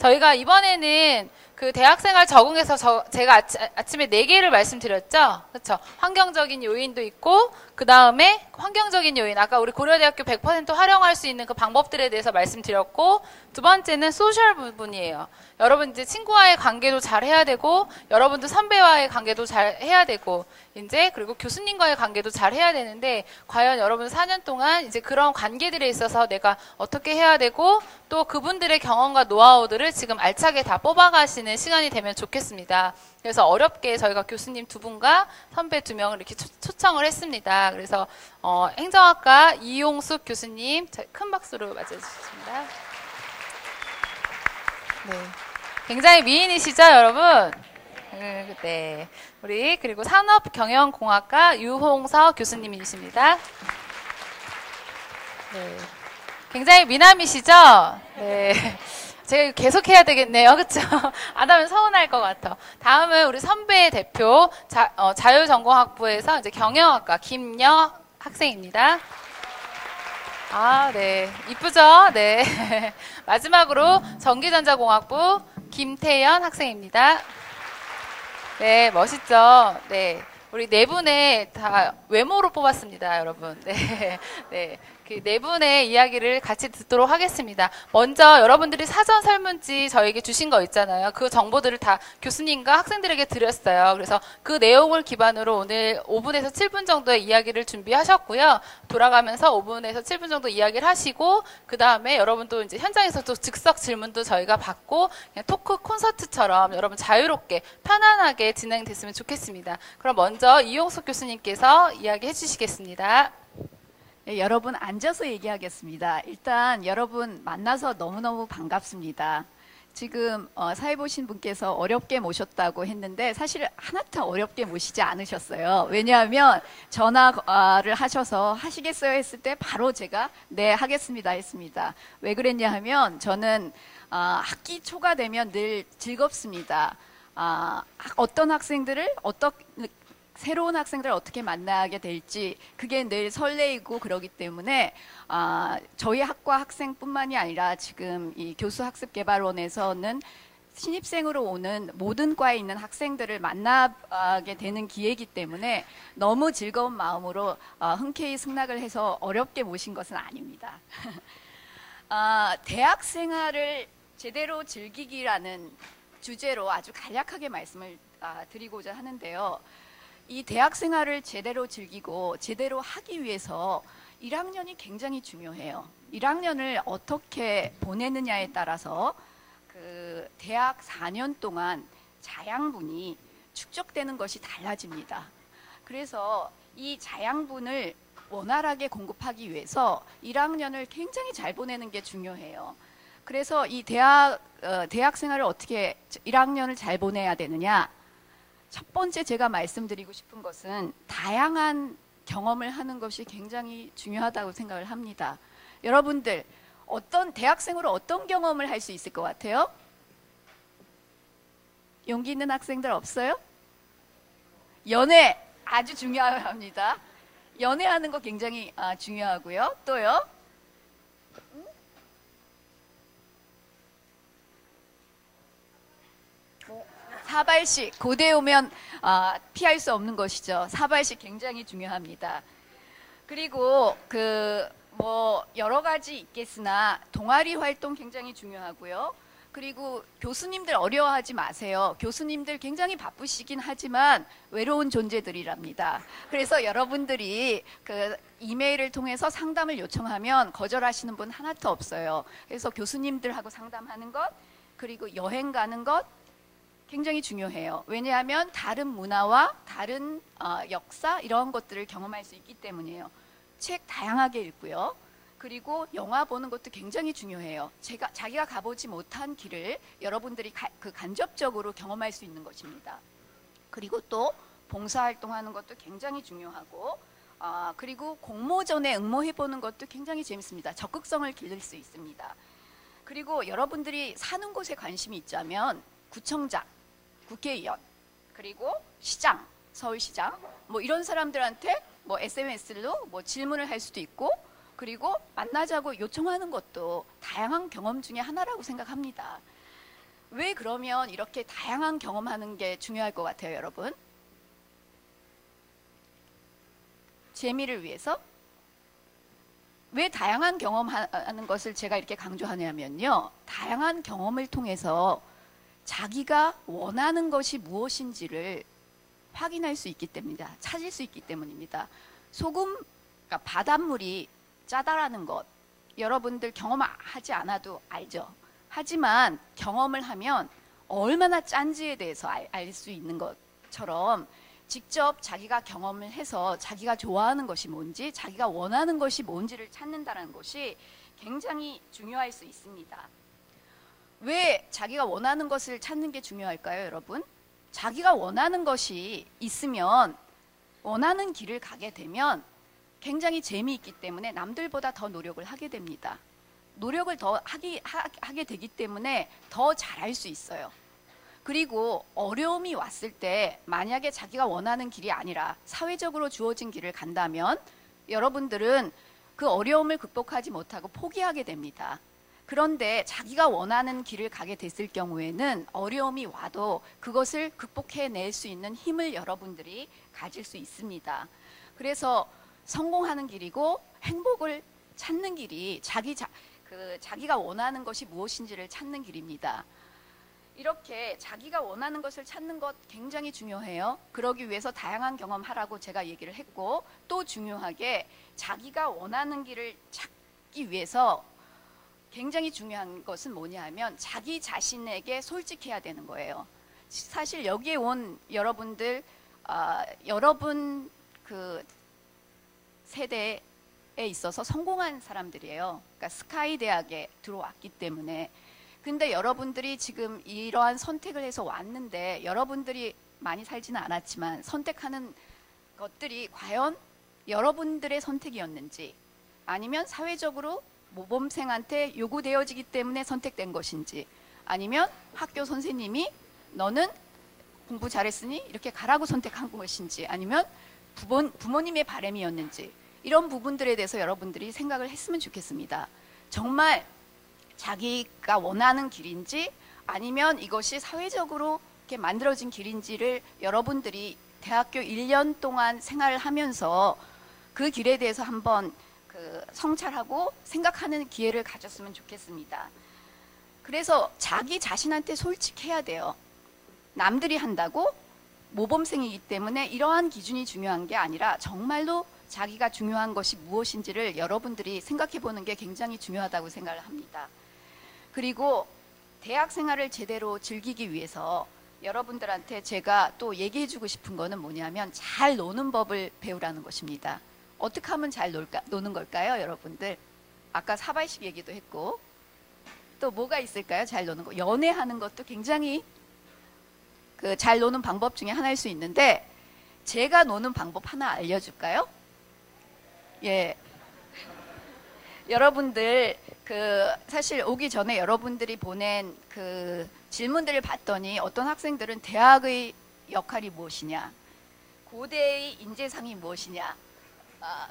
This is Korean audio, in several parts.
저희가 이번에는 그 대학생활 적응해서 제가 아침에 4개를 말씀드렸죠? 그렇죠? 환경적인 요인도 있고, 그 다음에 환경적인 요인, 아까 우리 고려대학교 100% 활용할 수 있는 그 방법들에 대해서 말씀드렸고, 두 번째는 소셜 부분이에요. 여러분 이제 친구와의 관계도 잘 해야 되고, 여러분도 선배와의 관계도 잘 해야 되고, 이제 그리고 교수님과의 관계도 잘 해야 되는데, 과연 여러분 4년 동안 이제 그런 관계들에 있어서 내가 어떻게 해야 되고, 또 그분들의 경험과 노하우들을 지금 알차게 다 뽑아가시는 시간이 되면 좋겠습니다. 그래서 어렵게 저희가 교수님 2분과 선배 2명을 이렇게 초청을 했습니다. 그래서 행정학과 이용숙 교수님 큰 박수로 맞아주셨습니다. 네, 굉장히 미인이시죠, 여러분? 네, 우리 그리고 산업경영공학과 유홍서 교수님이십니다. 네, 굉장히 미남이시죠? 네. 제가 계속 해야 되겠네요. 그쵸? 안 하면 서운할 것 같아. 다음은 우리 선배 대표, 자율전공학부에서 이제 경영학과 김여 학생입니다. 아, 네. 이쁘죠? 네. 마지막으로 전기전자공학부 김태연 학생입니다. 네, 멋있죠? 네. 우리 4분의 다 외모로 뽑았습니다, 여러분. 네. 네. 그 4분의 이야기를 같이 듣도록 하겠습니다. 먼저 여러분들이 사전 설문지 저에게 주신 거 있잖아요. 그 정보들을 다 교수님과 학생들에게 드렸어요. 그래서 그 내용을 기반으로 오늘 5분에서 7분 정도의 이야기를 준비하셨고요. 돌아가면서 5분에서 7분 정도 이야기를 하시고, 그 다음에 여러분도 이제 현장에서 또 즉석 질문도 저희가 받고, 그냥 토크 콘서트처럼 여러분 자유롭게 편안하게 진행됐으면 좋겠습니다. 그럼 먼저 이용숙 교수님께서 이야기해 주시겠습니다. 네, 여러분 앉아서 얘기하겠습니다. 일단 여러분 만나서 너무너무 반갑습니다. 지금 사회 보신 분께서 어렵게 모셨다고 했는데 사실 하나도 어렵게 모시지 않으셨어요. 왜냐하면 전화를 하셔서 하시겠어요 했을 때 바로 제가 네 하겠습니다 했습니다. 왜 그랬냐 하면 저는 학기 초가 되면 늘 즐겁습니다. 어떤 학생들을 새로운 학생들을 어떻게 만나게 될지 그게 늘 설레이고 그러기 때문에 저희 학과 학생뿐만이 아니라 지금 이 교수학습개발원에서는 신입생으로 오는 모든 과에 있는 학생들을 만나게 되는 기회이기 때문에 너무 즐거운 마음으로 흔쾌히 승낙을 해서 어렵게 모신 것은 아닙니다. 대학 생활을 제대로 즐기기라는 주제로 아주 간략하게 말씀을 드리고자 하는데요. 이 대학 생활을 제대로 즐기고 제대로 하기 위해서 1학년이 굉장히 중요해요. 1학년을 어떻게 보내느냐에 따라서 그 대학 4년 동안 자양분이 축적되는 것이 달라집니다. 그래서 이 자양분을 원활하게 공급하기 위해서 1학년을 굉장히 잘 보내는 게 중요해요. 그래서 이 대학 생활을 어떻게 1학년을 잘 보내야 되느냐? 첫 번째 제가 말씀드리고 싶은 것은 다양한 경험을 하는 것이 굉장히 중요하다고 생각을 합니다. 여러분들 대학생으로 어떤 경험을 할 수 있을 것 같아요? 용기 있는 학생들 없어요? 연애 아주 중요합니다. 연애하는 거 굉장히 중요하고요. 또요? 사발식, 고대 오면 피할 수 없는 것이죠. 사발식 굉장히 중요합니다. 그리고 여러 가지 있겠으나 동아리 활동 굉장히 중요하고요. 그리고 교수님들 어려워하지 마세요. 교수님들 굉장히 바쁘시긴 하지만 외로운 존재들이랍니다. 그래서 여러분들이 그 이메일을 통해서 상담을 요청하면 거절하시는 분 하나도 없어요. 그래서 교수님들하고 상담하는 것, 그리고 여행 가는 것, 굉장히 중요해요. 왜냐하면 다른 문화와 다른 역사 이런 것들을 경험할 수 있기 때문이에요. 책 다양하게 읽고요. 그리고 영화 보는 것도 굉장히 중요해요. 자기가 가보지 못한 길을 여러분들이 간접적으로 경험할 수 있는 것입니다. 그리고 또 봉사활동하는 것도 굉장히 중요하고 그리고 공모전에 응모해보는 것도 굉장히 재밌습니다. 적극성을 기를 수 있습니다. 그리고 여러분들이 사는 곳에 관심이 있자면 구청장, 국회의원, 그리고 시장, 서울시장 이런 사람들한테 SNS로 질문을 할 수도 있고 그리고 만나자고 요청하는 것도 다양한 경험 중에 하나라고 생각합니다. 왜 그러면 이렇게 다양한 경험하는 게 중요할 것 같아요, 여러분? 재미를 위해서? 왜 다양한 경험하는 것을 제가 이렇게 강조하냐면요. 다양한 경험을 통해서 자기가 원하는 것이 무엇인지를 확인할 수 있기 때문입니다. 찾을 수 있기 때문입니다. 소금, 그러니까 바닷물이 짜다라는 것, 여러분들 경험하지 않아도 알죠. 하지만 경험을 하면 얼마나 짠지에 대해서 알 수 있는 것처럼 직접 자기가 경험을 해서 자기가 좋아하는 것이 뭔지, 자기가 원하는 것이 뭔지를 찾는다는 것이 굉장히 중요할 수 있습니다. 왜 자기가 원하는 것을 찾는 게 중요할까요, 여러분? 자기가 원하는 것이 있으면, 원하는 길을 가게 되면 굉장히 재미있기 때문에 남들보다 더 노력을 하게 됩니다. 노력을 더 하게 되기 때문에 더 잘할 수 있어요. 그리고 어려움이 왔을 때 만약에 자기가 원하는 길이 아니라 사회적으로 주어진 길을 간다면 여러분들은 그 어려움을 극복하지 못하고 포기하게 됩니다. 그런데 자기가 원하는 길을 가게 됐을 경우에는 어려움이 와도 그것을 극복해낼 수 있는 힘을 여러분들이 가질 수 있습니다. 그래서 성공하는 길이고 행복을 찾는 길이 자기가 원하는 것이 무엇인지를 찾는 길입니다. 이렇게 자기가 원하는 것을 찾는 것 굉장히 중요해요. 그러기 위해서 다양한 경험하라고 제가 얘기를 했고, 또 중요하게 자기가 원하는 길을 찾기 위해서 굉장히 중요한 것은 뭐냐 하면 자기 자신에게 솔직해야 되는 거예요. 사실 여기에 온 여러분들, 여러분 그 세대에 있어서 성공한 사람들이에요. 그러니까 스카이 대학에 들어왔기 때문에. 근데 여러분들이 지금 이러한 선택을 해서 왔는데 여러분들이 많이 살지는 않았지만 선택하는 것들이 과연 여러분들의 선택이었는지, 아니면 사회적으로 모범생한테 요구되어지기 때문에 선택된 것인지, 아니면 학교 선생님이 너는 공부 잘했으니 이렇게 가라고 선택한 것인지, 아니면 부모님의 바람이었는지, 이런 부분들에 대해서 여러분들이 생각을 했으면 좋겠습니다. 정말 자기가 원하는 길인지 아니면 이것이 사회적으로 이렇게 만들어진 길인지를 여러분들이 대학교 1년 동안 생활을 하면서 그 길에 대해서 한번 성찰하고 생각하는 기회를 가졌으면 좋겠습니다. 그래서 자기 자신한테 솔직해야 돼요. 남들이 한다고 모범생이기 때문에 이러한 기준이 중요한 게 아니라 정말로 자기가 중요한 것이 무엇인지를 여러분들이 생각해 보는 게 굉장히 중요하다고 생각을 합니다. 그리고 대학 생활을 제대로 즐기기 위해서 여러분들한테 제가 또 얘기해 주고 싶은 거는 뭐냐면 잘 노는 법을 배우라는 것입니다. 어떻게 하면 잘 노는 걸까요, 여러분들? 아까 사발식 얘기도 했고, 또 뭐가 있을까요? 잘 노는 거. 연애하는 것도 굉장히 잘 노는 방법 중에 하나일 수 있는데, 제가 노는 방법 하나 알려줄까요? 예. 여러분들 사실 오기 전에 여러분들이 보낸 질문들을 봤더니 어떤 학생들은 대학의 역할이 무엇이냐, 고대의 인재상이 무엇이냐,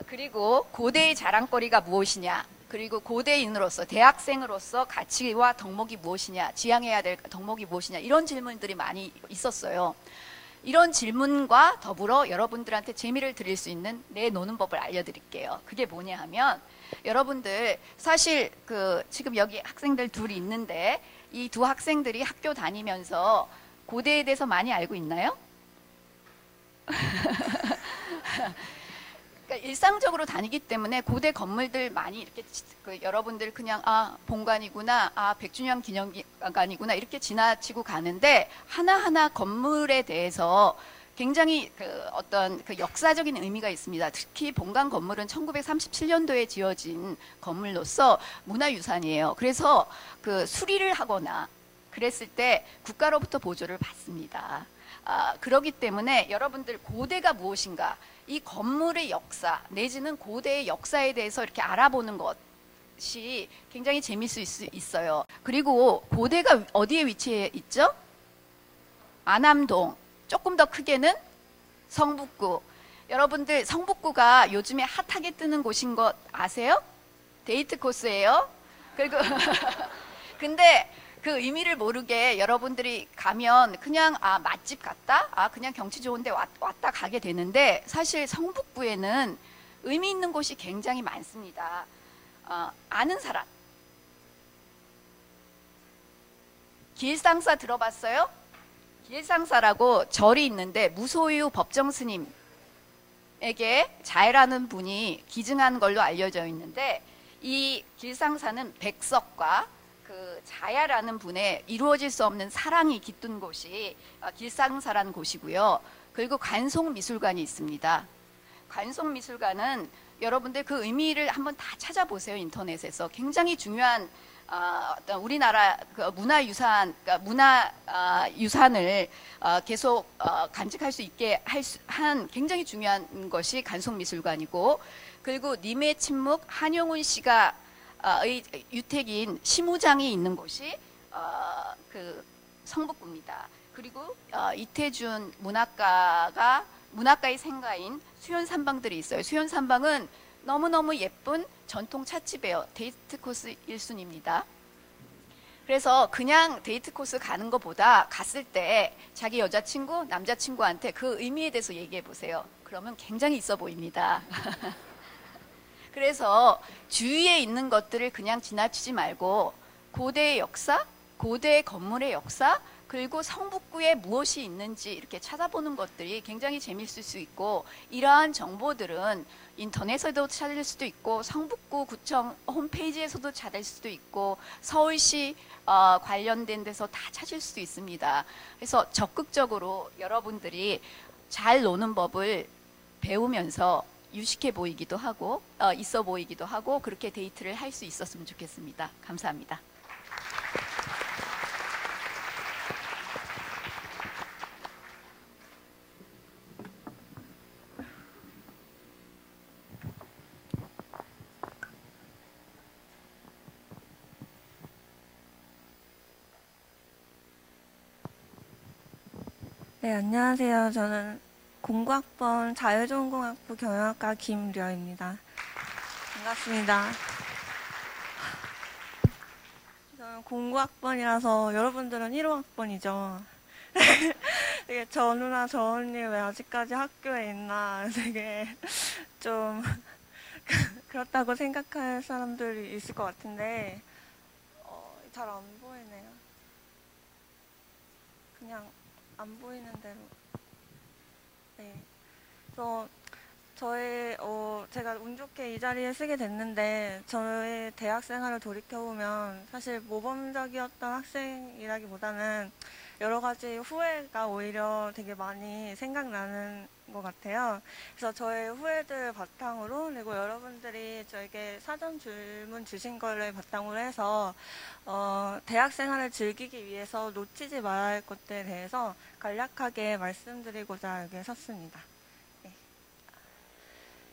그리고 고대의 자랑거리가 무엇이냐, 그리고 고대인으로서 대학생으로서 가치와 덕목이 무엇이냐, 지향해야 될 덕목이 무엇이냐, 이런 질문들이 많이 있었어요. 이런 질문과 더불어 여러분들한테 재미를 드릴 수 있는 내 노는 법을 알려드릴게요. 그게 뭐냐 하면, 여러분들 사실 지금 여기 학생들 둘이 있는데 이 두 학생들이 학교 다니면서 고대에 대해서 많이 알고 있나요? 그러니까 일상적으로 다니기 때문에 고대 건물들 많이 이렇게 여러분들 그냥 본관이구나, 백준영 기념관이구나 이렇게 지나치고 가는데, 하나하나 건물에 대해서 굉장히 어떤 역사적인 의미가 있습니다. 특히 본관 건물은 1937년도에 지어진 건물로서 문화유산이에요. 그래서 수리를 하거나 그랬을 때 국가로부터 보조를 받습니다. 그렇기 때문에 여러분들 고대가 무엇인가, 이 건물의 역사 내지는 고대의 역사에 대해서 이렇게 알아보는 것이 굉장히 재미있을 수 있어요. 그리고 고대가 어디에 위치해 있죠? 안암동, 조금 더 크게는 성북구. 여러분들 성북구가 요즘에 핫하게 뜨는 곳인 것 아세요? 데이트 코스예요. 그리고 근데 그 의미를 모르게 여러분들이 가면 그냥 맛집 갔다? 그냥 경치 좋은데 왔다 가게 되는데 사실 성북구에는 의미 있는 곳이 굉장히 많습니다. 아는 사람. 길상사 들어봤어요? 길상사라고 절이 있는데 무소유 법정 스님에게 자해라는 분이 기증한 걸로 알려져 있는데 이 길상사는 백석과 그 자야라는 분의 이루어질 수 없는 사랑이 깃든 곳이 길상사라는 곳이고요. 그리고 관송미술관이 있습니다. 관송미술관은 여러분들 그 의미를 한번 다 찾아보세요. 인터넷에서. 굉장히 중요한 어떤 우리나라 그 문화유산, 문화유산을 계속 간직할 수 있게 한 굉장히 중요한 것이 관송미술관이고, 그리고 님의 침묵 한용운 씨가 의 유택인 시무장이 있는 곳이 그 성북구입니다. 그리고 이태준 문학가의 생가인 수연산방들이 있어요. 수연산방은 너무너무 예쁜 전통 찻집이에요. 데이트 코스 1순위입니다. 그래서 그냥 데이트 코스 가는 것보다 갔을 때 자기 여자친구, 남자친구한테 그 의미에 대해서 얘기해 보세요. 그러면 굉장히 있어 보입니다. 그래서 주위에 있는 것들을 그냥 지나치지 말고 고대의 역사, 고대 건물의 역사, 그리고 성북구에 무엇이 있는지 이렇게 찾아보는 것들이 굉장히 재미있을 수 있고, 이러한 정보들은 인터넷에도 찾을 수도 있고 성북구 구청 홈페이지에서도 찾을 수도 있고 서울시 관련된 데서 다 찾을 수도 있습니다. 그래서 적극적으로 여러분들이 잘 노는 법을 배우면서 유식해 보이기도 하고 있어 보이기도 하고 그렇게 데이트를 할 수 있었으면 좋겠습니다. 감사합니다. 네, 안녕하세요. 저는 공과학번 자율전공학부 경영학과 김려입니다. 반갑습니다. 저는 공과학번이라서 여러분들은 1호학번이죠. 되게 저 누나 저 언니 왜 아직까지 학교에 있나 되게 좀 그렇다고 생각할 사람들이 있을 것 같은데 잘 안 보이네요. 그냥 안 보이는 대로. 네. 그래서 제가 운 좋게 이 자리에 쓰게 됐는데, 저의 대학 생활을 돌이켜보면 사실 모범적이었던 학생이라기보다는 여러 가지 후회가 오히려 되게 많이 생각나는 것 같아요. 그래서 저의 후회들 바탕으로, 그리고 여러분들이 저에게 사전 질문 주신 거를 바탕으로 해서 대학 생활을 즐기기 위해서 놓치지 말아야 할 것들에 대해서 간략하게 말씀드리고자 여기에 섰습니다. 네.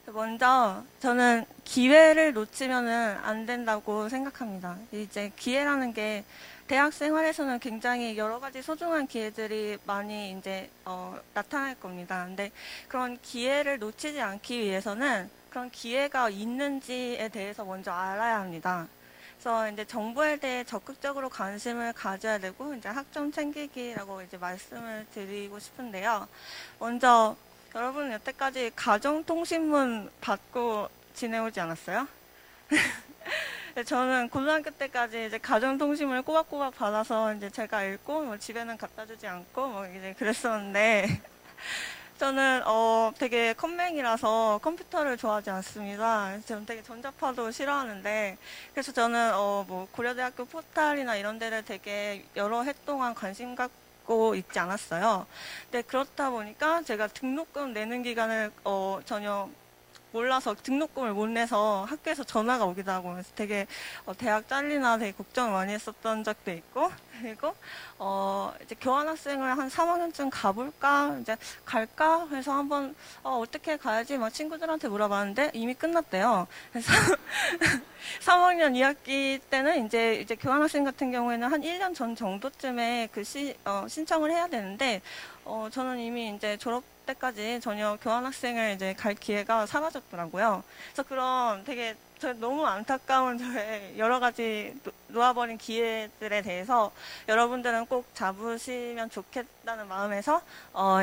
먼저 저는 기회를 놓치면은 안 된다고 생각합니다. 이제 기회라는 게 대학 생활에서는 굉장히 여러 가지 소중한 기회들이 많이 이제 나타날 겁니다. 근데 그런 기회를 놓치지 않기 위해서는 그런 기회가 있는지에 대해서 먼저 알아야 합니다. 그래서 이제 정보에 대해 적극적으로 관심을 가져야 되고, 이제 학점 챙기기라고 이제 말씀을 드리고 싶은데요. 먼저 여러분 여태까지 가정통신문 받고 지내오지 않았어요? 저는 고등학교 때까지 이제 가정통신문을 꼬박꼬박 받아서 이제 제가 읽고 뭐 집에는 갖다 주지 않고 뭐 이제 그랬었는데, 저는 되게 컴맹이라서 컴퓨터를 좋아하지 않습니다. 저는 되게 전자파도 싫어하는데, 그래서 저는 뭐 고려대학교 포탈이나 이런 데를 되게 여러 해 동안 관심 갖고 있지 않았어요. 근데 그렇다 보니까 제가 등록금 내는 기간을 전혀 몰라서 등록금을 못 내서 학교에서 전화가 오기도 하고, 그래서 되게 대학 잘리나 되게 걱정을 많이 했었던 적도 있고, 그리고 이제 교환학생을 한 3학년쯤 가볼까, 이제 갈까 해서 한번 어떻게 가야지 막 친구들한테 물어봤는데 이미 끝났대요. 그래서 3학년 2학기 때는 이제 교환학생 같은 경우에는 한 1년 전 정도쯤에 신청을 해야 되는데, 저는 이미 이제 졸업 때까지 전혀 교환학생을 이제 갈 기회가 사라졌더라고요. 그래서 그런 되게 저 너무 안타까운 저의 여러 가지 놓아버린 기회들에 대해서 여러분들은 꼭 잡으시면 좋겠다는 마음에서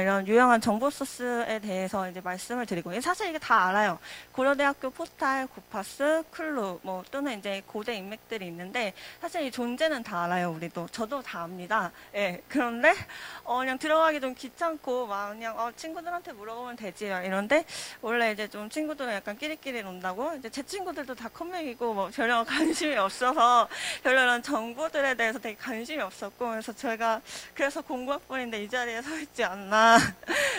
이런 유용한 정보 소스에 대해서 이제 말씀을 드리고, 사실 이게 다 알아요. 고려대학교 포탈, 고파스, 클루 뭐 또는 이제 고대 인맥들이 있는데 사실 이 존재는 다 알아요. 우리도 저도 다 압니다. 예. 그런데 그냥 들어가기 좀 귀찮고 막 그냥 친구들한테 물어보면 되지 이런데, 원래 이제 좀 친구들은 약간 끼리끼리 논다고, 이제 제 친구들도 다 컴맹이고 뭐 전혀 관심이 없어서 별로 이런 정보들에 대해서 되게 관심이 없었고, 그래서 제가 그래서 공부학번인데 이 자리에 서 있지 않나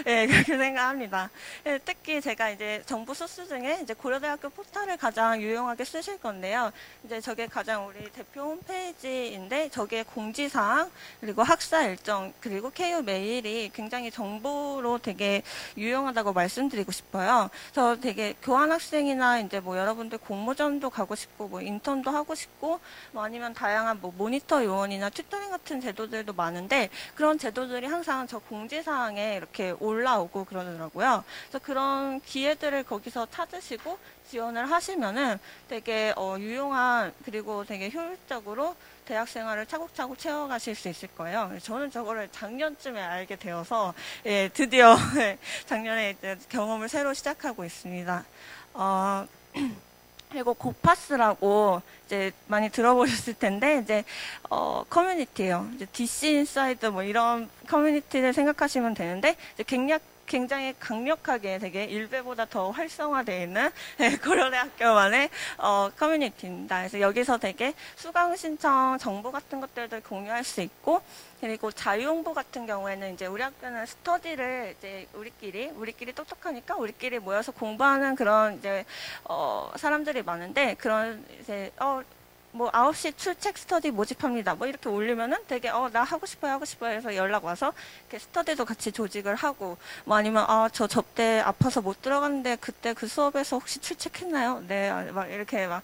예, 그렇게 생각합니다. 예, 특히 제가 이제 정보 소스 중에 이제 고려대학교 포탈을 가장 유용하게 쓰실 건데요. 이제 저게 가장 우리 대표 홈페이지인데 저게 공지사항 그리고 학사 일정 그리고 KU 메일이 굉장히 정보로 되게 유용하다고 말씀드리고 싶어요. 그래서 되게 교환학생이나 이제 뭐 여러분들 공모전도 가고 싶고 뭐 인턴도 하고 싶고 뭐 아니면 다양한 뭐 모니터 요원이나 튜터링 같은 제도들도 많은데, 그런 제도들이 항상 저 공지사항에 이렇게 올라오고 그러더라고요. 그래서 그런 기회들을 거기서 찾으시고 지원을 하시면은 되게 유용한 그리고 되게 효율적으로 대학 생활을 차곡차곡 채워가실 수 있을 거예요. 저는 저거를 작년쯤에 알게 되어서 예, 드디어 작년에 이제 경험을 새로 시작하고 있습니다. 그리고 고파스라고 이제 많이 들어보셨을 텐데 이제 커뮤니티예요. 이제 DC 인사이드 뭐 이런 커뮤니티를 생각하시면 되는데, 이제 굉장히 강력하게 되게 일베보다 더 활성화되어 있는 고려대학교만의 커뮤니티입니다. 그래서 여기서 되게 수강 신청 정보 같은 것들도 공유할 수 있고, 그리고 자유홍보 같은 경우에는 이제 우리 학교는 스터디를 이제 우리끼리 똑똑하니까 우리끼리 모여서 공부하는 그런 이제 사람들이 많은데, 그런 이제 뭐 9시 출첵 스터디 모집합니다. 뭐 이렇게 올리면은 되게 나 하고 싶어요 해서 연락 와서 이렇게 스터디도 같이 조직을 하고, 뭐 아니면 저 접대 아파서 못 들어갔는데 그때 그 수업에서 혹시 출첵했나요? 네, 막 이렇게 막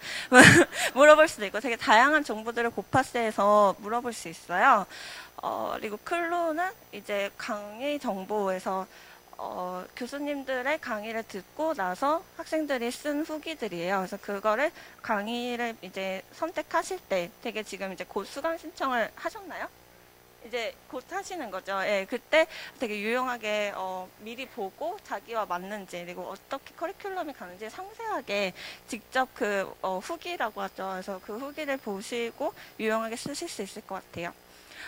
물어볼 수도 있고, 되게 다양한 정보들을 고파스에서 물어볼 수 있어요. 그리고 클루는 이제 강의 정보에서 교수님들의 강의를 듣고 나서 학생들이 쓴 후기들이에요. 그래서 그거를 강의를 이제 선택하실 때 되게 지금 이제 곧 수강 신청을 하셨나요? 이제 곧 하시는 거죠. 예, 그때 되게 유용하게 미리 보고 자기와 맞는지 그리고 어떻게 커리큘럼이 가는지 상세하게 직접 그 후기라고 하죠. 그래서 그 후기를 보시고 유용하게 쓰실 수 있을 것 같아요.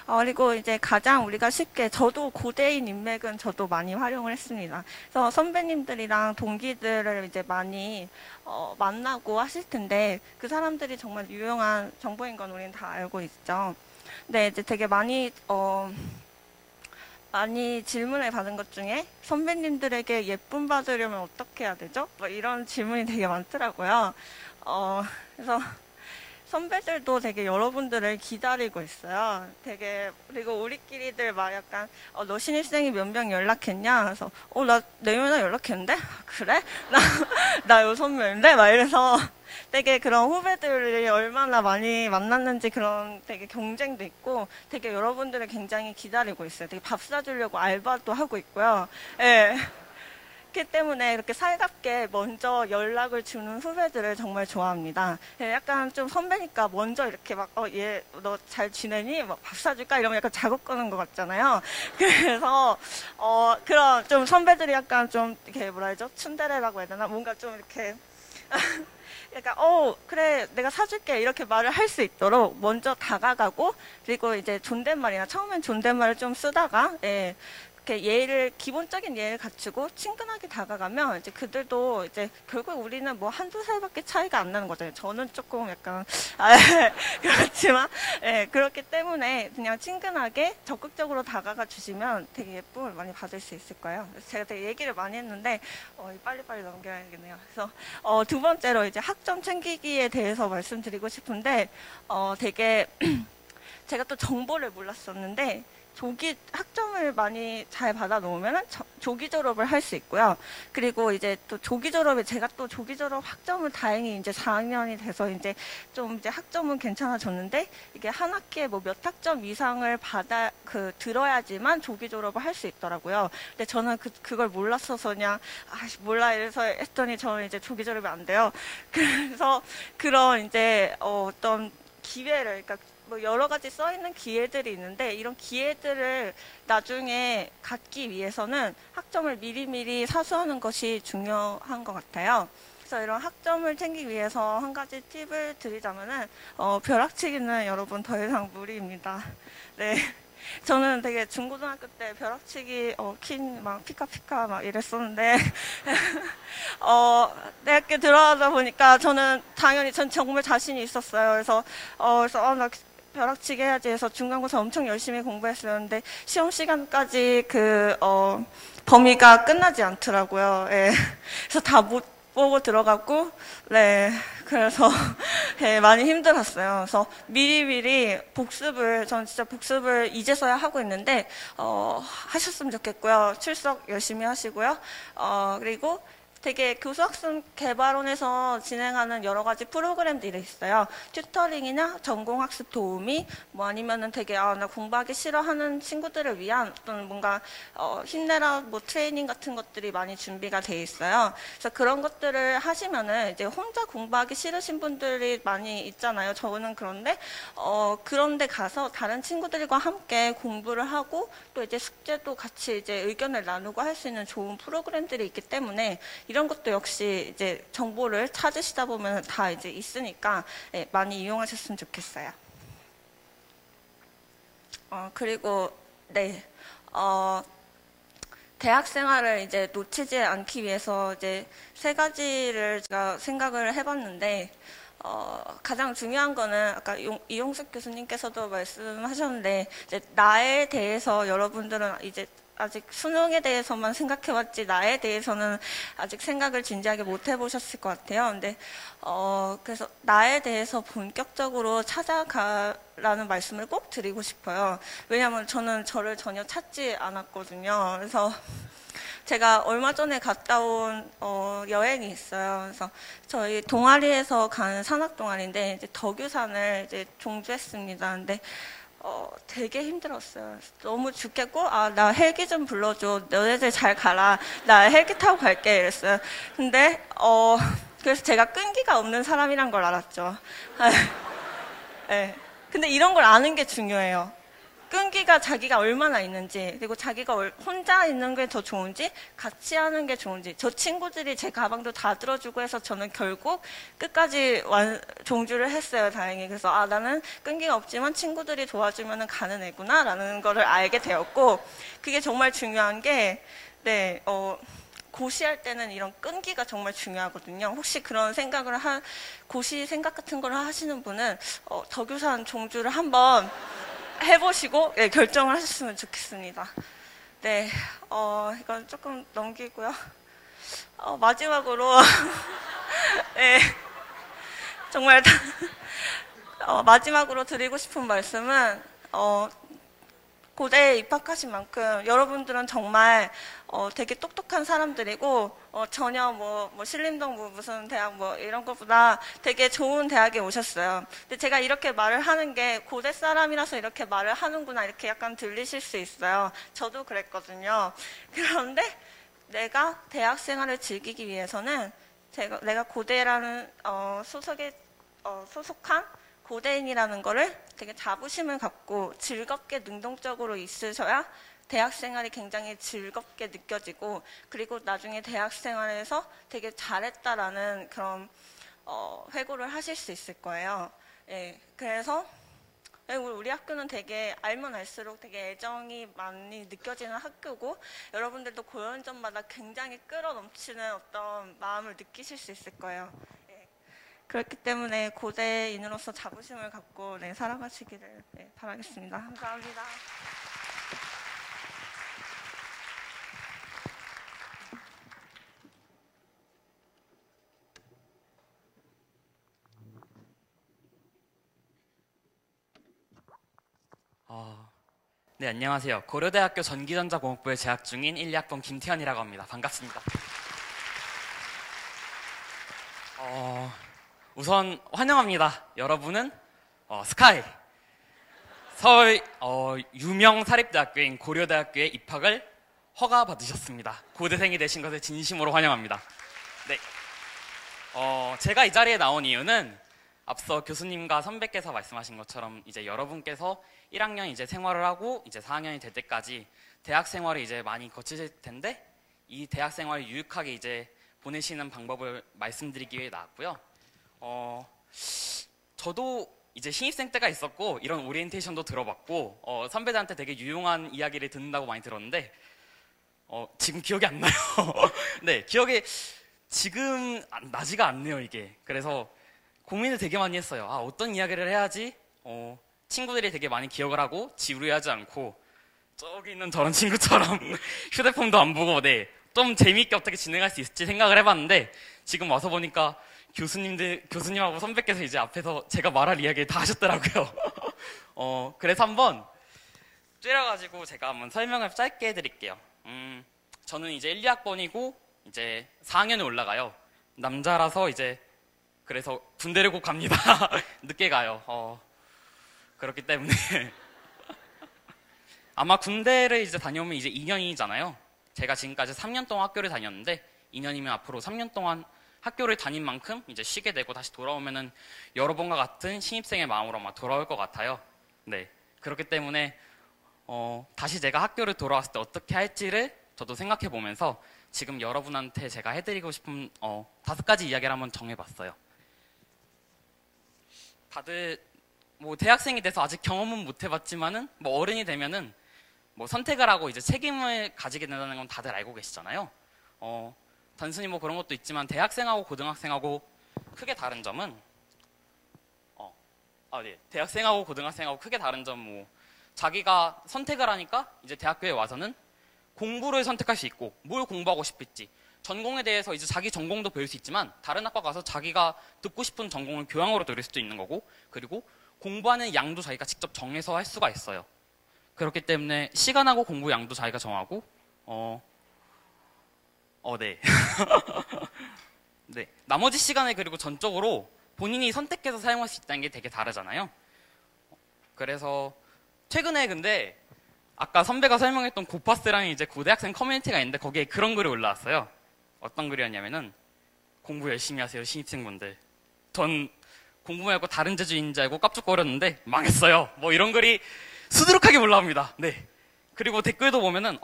그리고 이제 가장 우리가 쉽게, 저도 고대인 인맥은 저도 많이 활용을 했습니다. 그래서 선배님들이랑 동기들을 이제 많이 만나고 하실 텐데, 그 사람들이 정말 유용한 정보인 건 우리는 다 알고 있죠. 근데 이제 되게 많이 질문을 받은 것 중에 선배님들에게 예쁨 받으려면 어떻게 해야 되죠? 뭐 이런 질문이 되게 많더라고요. 그래서 선배들도 되게 여러분들을 기다리고 있어요. 되게, 그리고 우리끼리들 막 약간, 너 신입생이 몇 명 연락했냐? 그래서, 나 4명이나 연락했는데? 그래? 나 6명인데? 막 이래서 되게 그런 후배들이 얼마나 많이 만났는지 그런 되게 경쟁도 있고, 되게 여러분들을 굉장히 기다리고 있어요. 되게 밥 사주려고 알바도 하고 있고요. 예. 그렇기 때문에 이렇게 살갑게 먼저 연락을 주는 후배들을 정말 좋아합니다. 약간 좀 선배니까 먼저 이렇게 막, 얘, 너 잘 지내니? 막 밥 사줄까? 이러면 약간 작업 거는 것 같잖아요. 그래서, 그런 좀 선배들이 약간 좀, 이렇게 뭐라 해야죠? 츤데레라고 해야 되나? 뭔가 좀 이렇게, 약간, 그래, 내가 사줄게. 이렇게 말을 할 수 있도록 먼저 다가가고, 그리고 이제 존댓말이나 처음엔 존댓말을 좀 쓰다가, 예. 이렇게 기본적인 예를 갖추고 친근하게 다가가면 이제 그들도 이제 결국 우리는 뭐 한두 살밖에 차이가 안 나는 거잖아요. 저는 조금 약간, 그렇지만, 예, 그렇기 때문에 그냥 친근하게 적극적으로 다가가 주시면 되게 예쁨을 많이 받을 수 있을 거예요. 그래서 제가 되게 얘기를 많이 했는데, 빨리빨리 넘겨야겠네요. 그래서, 두 번째로 이제 학점 챙기기에 대해서 말씀드리고 싶은데, 되게, 제가 또 정보를 몰랐었는데 조기 학점을 많이 잘 받아 놓으면 조기 졸업을 할 수 있고요. 그리고 이제 또 조기 졸업에 제가 또 조기 졸업 학점을 다행히 이제 4학년이 돼서 이제 좀 이제 학점은 괜찮아졌는데 이게 한 학기에 뭐 몇 학점 이상을 들어야지만 조기 졸업을 할 수 있더라고요. 근데 저는 그걸 몰랐어서 그냥 몰라 이래서 했더니 저는 이제 조기 졸업이 안 돼요. 그래서 그런 이제 어떤 기회를, 그러니까 뭐 여러 가지 써 있는 기회들이 있는데 이런 기회들을 나중에 갖기 위해서는 학점을 미리미리 사수하는 것이 중요한 것 같아요. 그래서 이런 학점을 챙기기 위해서 한 가지 팁을 드리자면은 벼락치기는 여러분 더 이상 무리입니다. 네. 저는 되게 중고등학교 때 벼락치기 막 피카피카 막 이랬었는데 대학교 들어가다 보니까 저는 당연히 전 정말 자신이 있었어요. 그래서 나 벼락치기 해야지 해서 중간고사 엄청 열심히 공부했었는데 시험 시간까지 범위가 끝나지 않더라고요. 예. 그래서 다 못 보고 들어갔고, 네. 그래서, 네, 많이 힘들었어요. 그래서 미리미리 저는 진짜 복습을 이제서야 하고 있는데, 하셨으면 좋겠고요. 출석 열심히 하시고요. 그리고 되게 교수학습 개발원에서 진행하는 여러 가지 프로그램들이 있어요. 튜터링이나 전공학습 도우미, 뭐 아니면은 되게 나 공부하기 싫어하는 친구들을 위한 어떤 뭔가 힘내라 뭐 트레이닝 같은 것들이 많이 준비가 돼 있어요. 그래서 그런 것들을 하시면은 이제 혼자 공부하기 싫으신 분들이 많이 있잖아요. 저는 그런데 그런데 가서 다른 친구들과 함께 공부를 하고 또 이제 숙제도 같이 이제 의견을 나누고 할 수 있는 좋은 프로그램들이 있기 때문에 이런 것도 역시 이제 정보를 찾으시다 보면 다 이제 있으니까 많이 이용하셨으면 좋겠어요. 그리고 네, 대학 생활을 이제 놓치지 않기 위해서 이제 3가지를 제가 생각을 해봤는데 가장 중요한 거는 아까 이용숙 교수님께서도 말씀하셨는데 이제 나에 대해서 여러분들은 이제 아직 수능에 대해서만 생각해봤지 나에 대해서는 아직 생각을 진지하게 못 해보셨을 것 같아요. 근데 그래서 나에 대해서 본격적으로 찾아가라는 말씀을 꼭 드리고 싶어요. 왜냐하면 저는 저를 전혀 찾지 않았거든요. 그래서 제가 얼마 전에 갔다 온 여행이 있어요. 그래서 저희 동아리에서 간 산악 동아리인데 이제 덕유산을 이제 종주했습니다. 근데 되게 힘들었어요. 너무 죽겠고, 나 헬기 좀 불러줘. 너네들 잘 가라. 나 헬기 타고 갈게. 이랬어요. 근데, 그래서 제가 끈기가 없는 사람이란 걸 알았죠. 네. 근데 이런 걸 아는 게 중요해요. 끈기가 자기가 얼마나 있는지, 그리고 자기가 혼자 있는 게 더 좋은지, 같이 하는 게 좋은지. 저 친구들이 제 가방도 다 들어주고 해서 저는 결국 끝까지 종주를 했어요, 다행히. 그래서 나는 끈기가 없지만 친구들이 도와주면 가는 애구나, 라는 거를 알게 되었고, 그게 정말 중요한 게, 네, 고시할 때는 이런 끈기가 정말 중요하거든요. 혹시 그런 생각을 고시 생각 같은 걸 하시는 분은, 덕유산 종주를 한번 해보시고 결정을 하셨으면 좋겠습니다. 네, 이건 조금 넘기고요. 마지막으로 네, 정말 마지막으로 드리고 싶은 말씀은 고대에 입학하신 만큼 여러분들은 정말 되게 똑똑한 사람들이고 전혀 뭐 신림동 무슨 대학 뭐 이런 것보다 되게 좋은 대학에 오셨어요. 근데 제가 이렇게 말을 하는 게 고대 사람이라서 이렇게 말을 하는구나 이렇게 약간 들리실 수 있어요. 저도 그랬거든요. 그런데 내가 대학 생활을 즐기기 위해서는 내가 고대라는 소속한 고대인이라는 거를 되게 자부심을 갖고 즐겁게 능동적으로 있으셔야 대학 생활이 굉장히 즐겁게 느껴지고 그리고 나중에 대학 생활에서 되게 잘했다라는 그런 회고를 하실 수 있을 거예요. 예, 그래서 우리 학교는 되게 알면 알수록 되게 애정이 많이 느껴지는 학교고 여러분들도 고연점마다 굉장히 끌어넘치는 어떤 마음을 느끼실 수 있을 거예요. 그렇기 때문에 고대인으로서 자부심을 갖고 살아가시기를 바라겠습니다. 감사합니다. 네, 안녕하세요. 고려대학교 전기전자공학부에 재학 중인 1, 2학번 김태현이라고 합니다. 반갑습니다. 우선 환영합니다. 여러분은 스카이 서울 유명 사립대학교인 고려대학교에 입학을 허가받으셨습니다. 고대생이 되신 것을 진심으로 환영합니다. 네, 제가 이 자리에 나온 이유는 앞서 교수님과 선배께서 말씀하신 것처럼 이제 여러분께서 1학년 이제 생활을 하고 이제 4학년이 될 때까지 대학 생활을 이제 많이 거치실 텐데 이 대학 생활을 유익하게 이제 보내시는 방법을 말씀드리기 위해 나왔고요. 저도 이제 신입생 때가 있었고 이런 오리엔테이션도 들어봤고 선배들한테 되게 유용한 이야기를 듣는다고 많이 들었는데 지금 기억이 안 나요. 네, 기억이 지금 나지가 않네요, 이게. 그래서 고민을 되게 많이 했어요. 어떤 이야기를 해야지 친구들이 되게 많이 기억을 하고 지루해하지 않고 저기 있는 저런 친구처럼 휴대폰도 안 보고 좀 재미있게 어떻게 진행할 수 있을지 생각을 해봤는데 지금 와서 보니까 교수님하고 선배께서 이제 앞에서 제가 말할 이야기를 다 하셨더라고요. 그래서 한번 쬐려가지고 제가 한번 설명을 짧게 해드릴게요. 저는 이제 1, 2학번이고 이제 4학년에 올라가요. 남자라서 이제 그래서 군대를 꼭 갑니다. 늦게 가요. 그렇기 때문에 아마 군대를 이제 다녀오면 이제 2년이잖아요. 제가 지금까지 3년 동안 학교를 다녔는데 2년이면 앞으로 3년 동안 학교를 다닌 만큼 이제 쉬게 되고 다시 돌아오면은 여러분과 같은 신입생의 마음으로 아마 돌아올 것 같아요. 네, 그렇기 때문에 다시 제가 학교를 돌아왔을 때 어떻게 할지를 저도 생각해 보면서 지금 여러분한테 제가 해드리고 싶은 5가지 이야기를 한번 정해봤어요. 다들 뭐 대학생이 돼서 아직 경험은 못 해봤지만은 뭐 어른이 되면은 뭐 선택을 하고 이제 책임을 가지게 된다는 건 다들 알고 계시잖아요. 단순히 뭐 그런 것도 있지만 대학생하고 고등학생하고 크게 다른 점은 네, 대학생하고 고등학생하고 크게 다른 점 뭐 자기가 선택을 하니까 이제 대학교에 와서는 공부를 선택할 수 있고 뭘 공부하고 싶을지 전공에 대해서 이제 자기 전공도 배울 수 있지만 다른 학과 가서 자기가 듣고 싶은 전공을 교양으로 들을 수도 있는 거고 그리고 공부하는 양도 자기가 직접 정해서 할 수가 있어요. 그렇기 때문에 시간하고 공부 양도 자기가 정하고 네. 네. 나머지 시간에 그리고 전적으로 본인이 선택해서 사용할 수 있다는 게 되게 다르잖아요. 그래서 최근에 근데 아까 선배가 설명했던 고파스랑 이제 고대학생 커뮤니티가 있는데 거기에 그런 글이 올라왔어요. 어떤 글이었냐면은 공부 열심히 하세요 신입생분들. 전 공부 말고 다른 재주인 줄 알고 깝죽거렸는데 망했어요. 뭐 이런 글이 수두룩하게 올라옵니다. 네. 그리고 댓글도 보면은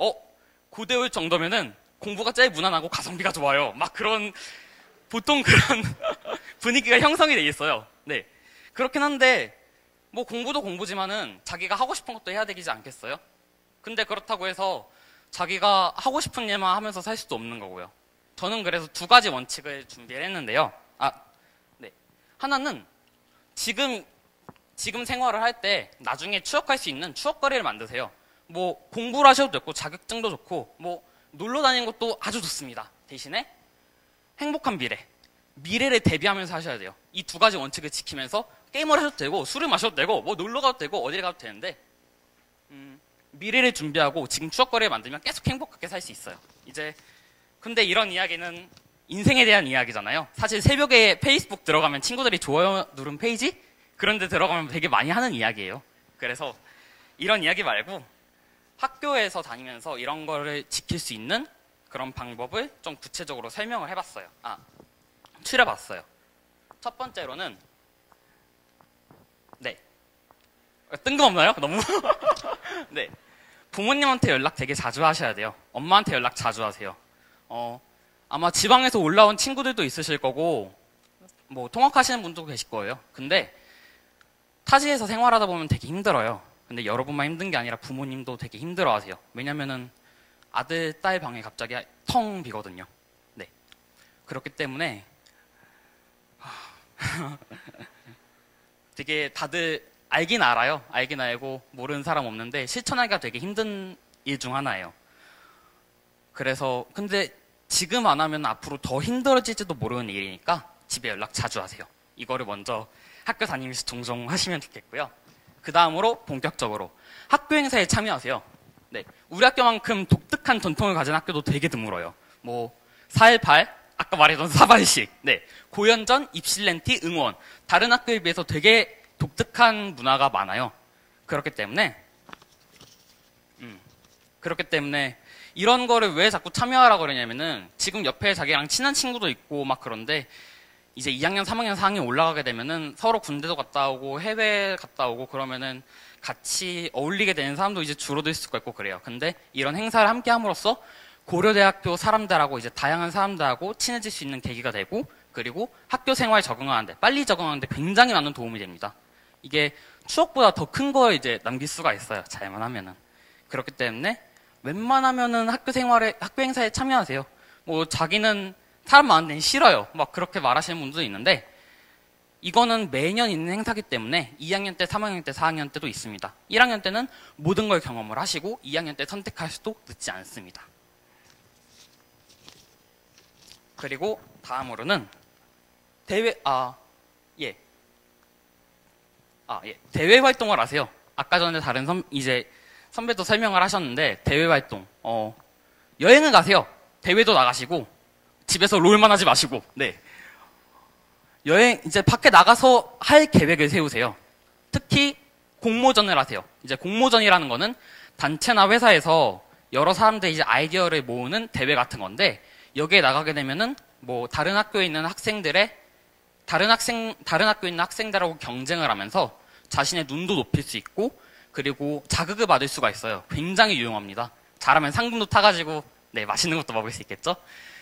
고대 올 정도면은 공부가 제일 무난하고 가성비가 좋아요. 막 그런 보통 그런 분위기가 형성이 돼 있어요. 네. 그렇긴 한데 뭐 공부도 공부지만은 자기가 하고 싶은 것도 해야 되지 않겠어요? 근데 그렇다고 해서 자기가 하고 싶은 일만 하면서 살 수도 없는 거고요. 저는 그래서 2가지 원칙을 준비를 했는데요. 네. 하나는 지금 생활을 할 때 나중에 추억할 수 있는 추억거리를 만드세요. 뭐 공부를 하셔도 좋고 자격증도 좋고 뭐 놀러 다니는 것도 아주 좋습니다. 대신에 행복한 미래를 대비하면서 하셔야 돼요. 이 2가지 원칙을 지키면서 게임을 하셔도 되고 술을 마셔도 되고 뭐 놀러 가도 되고 어디를 가도 되는데 미래를 준비하고 지금 추억거리를 만들면 계속 행복하게 살 수 있어요. 이제 근데 이런 이야기는 인생에 대한 이야기잖아요. 사실 새벽에 페이스북 들어가면 친구들이 좋아요 누른 페이지? 그런 데 들어가면 되게 많이 하는 이야기예요. 그래서 이런 이야기 말고 학교에서 다니면서 이런 거를 지킬 수 있는 그런 방법을 좀 구체적으로 설명을 해봤어요. 추려봤어요. 첫 번째로는 네. 뜬금없나요? 너무? 네. 부모님한테 연락 되게 자주 하셔야 돼요. 엄마한테 연락 자주 하세요. 아마 지방에서 올라온 친구들도 있으실 거고 뭐 통학하시는 분도 계실 거예요. 근데 타지에서 생활하다 보면 되게 힘들어요. 근데 여러분만 힘든 게 아니라 부모님도 되게 힘들어 하세요. 왜냐면은 아들, 딸 방에 갑자기 텅 비거든요. 네. 그렇기 때문에 되게 다들 알긴 알아요. 알긴 알고 모르는 사람 없는데 실천하기가 되게 힘든 일 중 하나예요. 그래서 근데 지금 안 하면 앞으로 더 힘들어질지도 모르는 일이니까 집에 연락 자주 하세요. 이거를 먼저 학교 다니면서 종종 하시면 좋겠고요. 그 다음으로 본격적으로 학교 행사에 참여하세요. 네, 우리 학교만큼 독특한 전통을 가진 학교도 되게 드물어요. 뭐 4.18, 아까 말했던 사발식, 네, 고연전, 입실렌티, 응원, 다른 학교에 비해서 되게 독특한 문화가 많아요. 그렇기 때문에 이런 거를 왜 자꾸 참여하라고 그러냐면은 지금 옆에 자기랑 친한 친구도 있고 막 그런데 이제 2학년, 3학년, 4학년 올라가게 되면은 서로 군대도 갔다 오고 해외 갔다 오고 그러면은 같이 어울리게 되는 사람도 이제 줄어들 수가 있고 그래요. 근데 이런 행사를 함께 함으로써 고려대학교 사람들하고 이제 다양한 사람들하고 친해질 수 있는 계기가 되고 그리고 학교 생활에 적응하는데 빨리 적응하는데 굉장히 많은 도움이 됩니다. 이게 추억보다 더 큰 걸 이제 남길 수가 있어요. 잘만 하면은. 그렇기 때문에 웬만하면은 학교 행사에 참여하세요. 뭐 자기는 사람 많은 데는 싫어요. 막 그렇게 말하시는 분도 있는데 이거는 매년 있는 행사기 때문에 2학년 때, 3학년 때, 4학년 때도 있습니다. 1학년 때는 모든 걸 경험을 하시고 2학년 때 선택할 수도 늦지 않습니다. 그리고 다음으로는 대외 활동을 하세요. 아까 전에 다른 선배도 설명을 하셨는데 대외 활동, 여행을 가세요. 대회도 나가시고 집에서 롤만 하지 마시고, 네. 여행, 이제 밖에 나가서 할 계획을 세우세요. 특히 공모전을 하세요. 이제 공모전이라는 거는 단체나 회사에서 여러 사람들이 이제 아이디어를 모으는 대회 같은 건데, 여기에 나가게 되면은 뭐 다른 학교에 있는 다른 학교에 있는 학생들하고 경쟁을 하면서 자신의 눈도 높일 수 있고, 그리고 자극을 받을 수가 있어요. 굉장히 유용합니다. 잘하면 상금도 타가지고, 네, 맛있는 것도 먹을 수 있겠죠?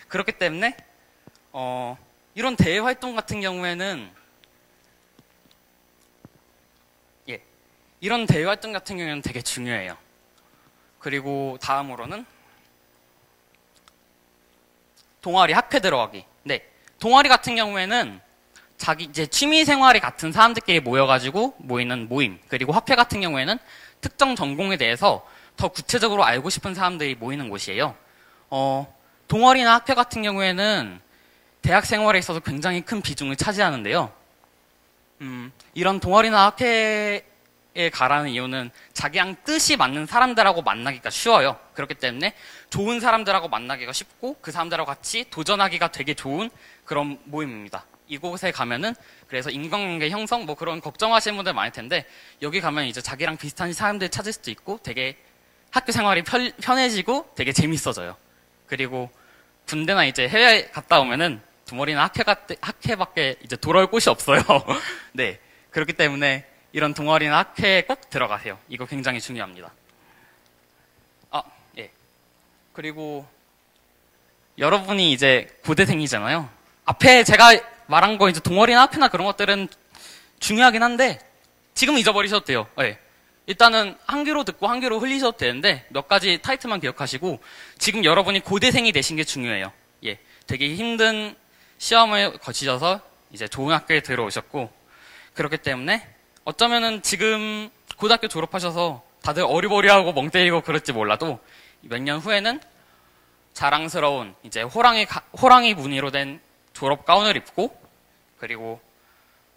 그렇기 때문에, 이런 대외 활동 같은 경우에는 되게 중요해요. 그리고 다음으로는 동아리 학회 들어가기. 네, 동아리 같은 경우에는 자기 이제 취미 생활이 같은 사람들끼리 모여가지고 모이는 모임. 그리고 학회 같은 경우에는 특정 전공에 대해서 더 구체적으로 알고 싶은 사람들이 모이는 곳이에요. 동아리나 학회 같은 경우에는 대학 생활에 있어서 굉장히 큰 비중을 차지하는데요. 이런 동아리나 학회에 가라는 이유는 자기랑 뜻이 맞는 사람들하고 만나기가 쉬워요. 그렇기 때문에 좋은 사람들하고 만나기가 쉽고 그 사람들하고 같이 도전하기가 되게 좋은 그런 모임입니다. 이곳에 가면은 그래서 인간관계 형성 뭐 그런 걱정하시는 분들 많을 텐데 여기 가면 이제 자기랑 비슷한 사람들 찾을 수도 있고 되게 학교 생활이 편해지고 되게 재밌어져요. 그리고 군대나 이제 해외 갔다 오면은 동아리나 학회밖에 이제 돌아올 곳이 없어요. 네. 그렇기 때문에 이런 동아리나 학회에 꼭 들어가세요. 이거 굉장히 중요합니다. 예. 그리고 여러분이 이제 고대생이잖아요. 앞에 제가 말한 거 이제 동아리나 학회나 그런 것들은 중요하긴 한데 지금 잊어버리셔도 돼요. 예. 일단은 한 귀로 듣고 한 귀로 흘리셔도 되는데 몇 가지 타이틀만 기억하시고 지금 여러분이 고대생이 되신 게 중요해요. 예. 되게 힘든 시험을 거치셔서 이제 좋은 학교에 들어오셨고 그렇기 때문에 어쩌면은 지금 고등학교 졸업하셔서 다들 어리버리하고 멍 때리고 그럴지 몰라도 몇 년 후에는 자랑스러운 이제 호랑이 무늬로 된 졸업 가운을 입고 그리고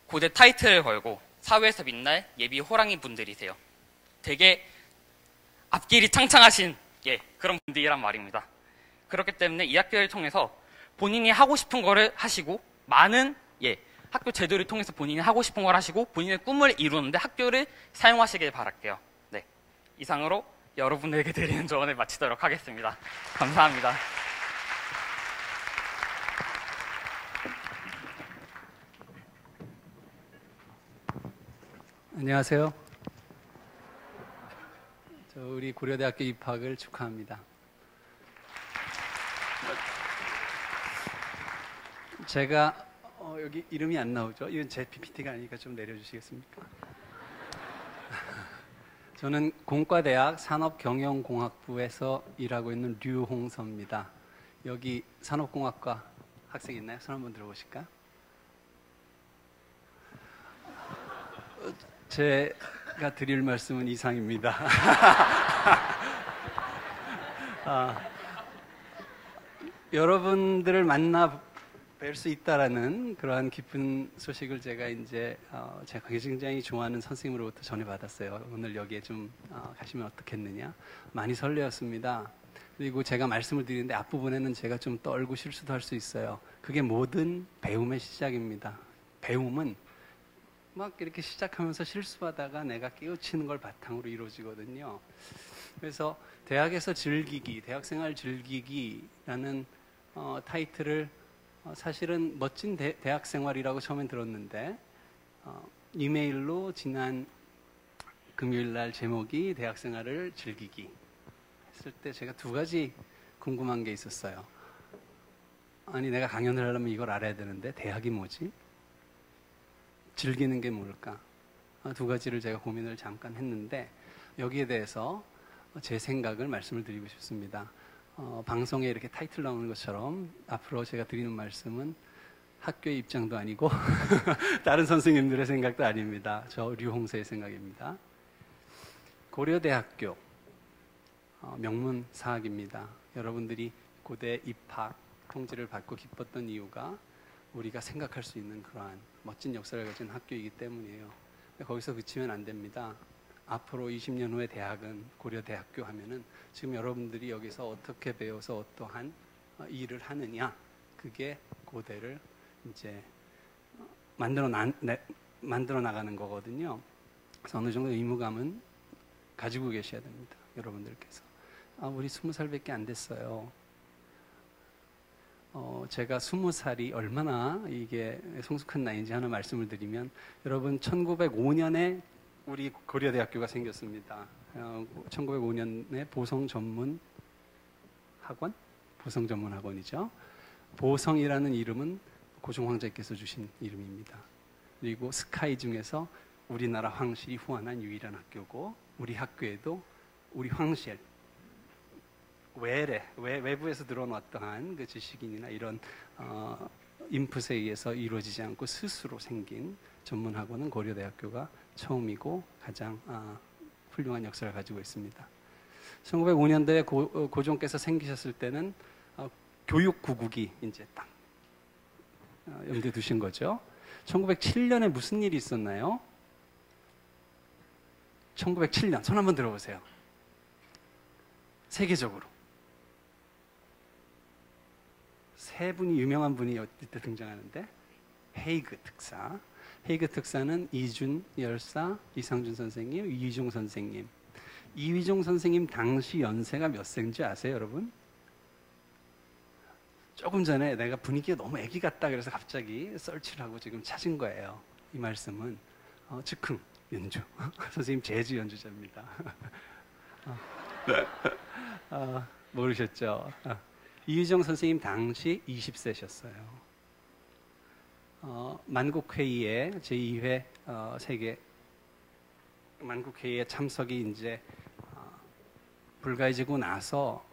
고대 타이틀을 걸고 사회에서 빛날 예비 호랑이 분들이세요. 되게 앞길이 창창하신 그런 분들이란 말입니다. 그렇기 때문에 이 학교를 통해서 본인이 하고 싶은 거를 하시고 많은 학교 제도를 통해서 본인이 하고 싶은 걸 하시고 본인의 꿈을 이루는데 학교를 사용하시길 바랄게요. 네, 이상으로 여러분에게 드리는 조언을 마치도록 하겠습니다. 감사합니다. 안녕하세요. 우리 고려대학교 입학을 축하합니다. 제가 여기 이름이 안 나오죠? 이건 제 PPT가 아니니까 좀 내려주시겠습니까? 저는 공과대학 산업경영공학부에서 일하고 있는 류홍서입니다. 여기 산업공학과 학생 있나요? 손 한번 들어보실까요? 제가 드릴 말씀은 이상입니다. 여러분들을 만나 뵐 수 있다라는 그러한 기쁜 소식을 제가 이제 제가 굉장히 좋아하는 선생님으로부터 전해받았어요. 오늘 여기에 좀 가시면 어떻겠느냐. 많이 설레었습니다. 그리고 제가 말씀을 드리는데 앞부분에는 제가 좀 떨고 실수도 할 수 있어요. 그게 모든 배움의 시작입니다. 배움은 막 이렇게 시작하면서 실수하다가 내가 깨우치는 걸 바탕으로 이루어지거든요. 그래서 대학에서 즐기기, 대학생활 즐기기라는 타이틀을 사실은 멋진 대학생활이라고 처음엔 들었는데 이메일로 지난 금요일날 제목이 대학생활을 즐기기 했을 때 제가 두 가지 궁금한 게 있었어요. 아니 내가 강연을 하려면 이걸 알아야 되는데 대학이 뭐지? 즐기는 게 뭘까? 두 가지를 제가 고민을 잠깐 했는데 여기에 대해서 제 생각을 말씀을 드리고 싶습니다. 방송에 이렇게 타이틀 나오는 것처럼 앞으로 제가 드리는 말씀은 학교의 입장도 아니고 다른 선생님들의 생각도 아닙니다. 저 류홍세의 생각입니다. 고려대학교 명문사학입니다. 여러분들이 고대 입학 통지를 받고 기뻤던 이유가 우리가 생각할 수 있는 그러한 멋진 역사를 가진 학교이기 때문이에요. 거기서 그치면 안 됩니다. 앞으로 20년 후에 대학은 고려대학교 하면은 지금 여러분들이 여기서 어떻게 배워서 어떠한 일을 하느냐, 그게 고대를 이제 만들어 나가는 거거든요. 그래서 어느 정도 의무감은 가지고 계셔야 됩니다. 여러분들께서. 우리 20살밖에 안 됐어요. 제가 20살이 얼마나 이게 성숙한 나이인지 하나 말씀을 드리면, 여러분 1905년에 우리 고려대학교가 생겼습니다. 1905년에 보성전문학원? 보성전문학원이죠. 보성이라는 이름은 고종황제께서 주신 이름입니다. 그리고 스카이 중에서 우리나라 황실이 후원한 유일한 학교고, 우리 학교에도 우리 황실, 외부에서 들어온 어떠한 그 지식인이나 이런 인풋에 의해서 이루어지지 않고 스스로 생긴 전문학원은 고려대학교가 처음이고 가장 훌륭한 역사를 가지고 있습니다. 1905년도에 고종께서 생기셨을 때는 교육구국이 이제 딱 염두에 두신 거죠. 1907년에 무슨 일이 있었나요? 1907년, 손 한번 들어보세요. 세계적으로 세 분이, 유명한 분이 이때 등장하는데, 헤이그 특사. 헤이그 특사는 이준 열사, 이상준 선생님, 이휘종 선생님. 이휘종 선생님 당시 연세가 몇 세인지 아세요, 여러분? 조금 전에 내가 분위기가 너무 애기 같다 그래서 갑자기 서치를 하고 지금 찾은 거예요. 이 말씀은 즉흥 연주. 선생님 재즈 연주자입니다. 모르셨죠? 이휘종 선생님 당시 20세셨어요. 만국회의에 제2회 세계 만국회의에 참석이 이제 불가해지고 나서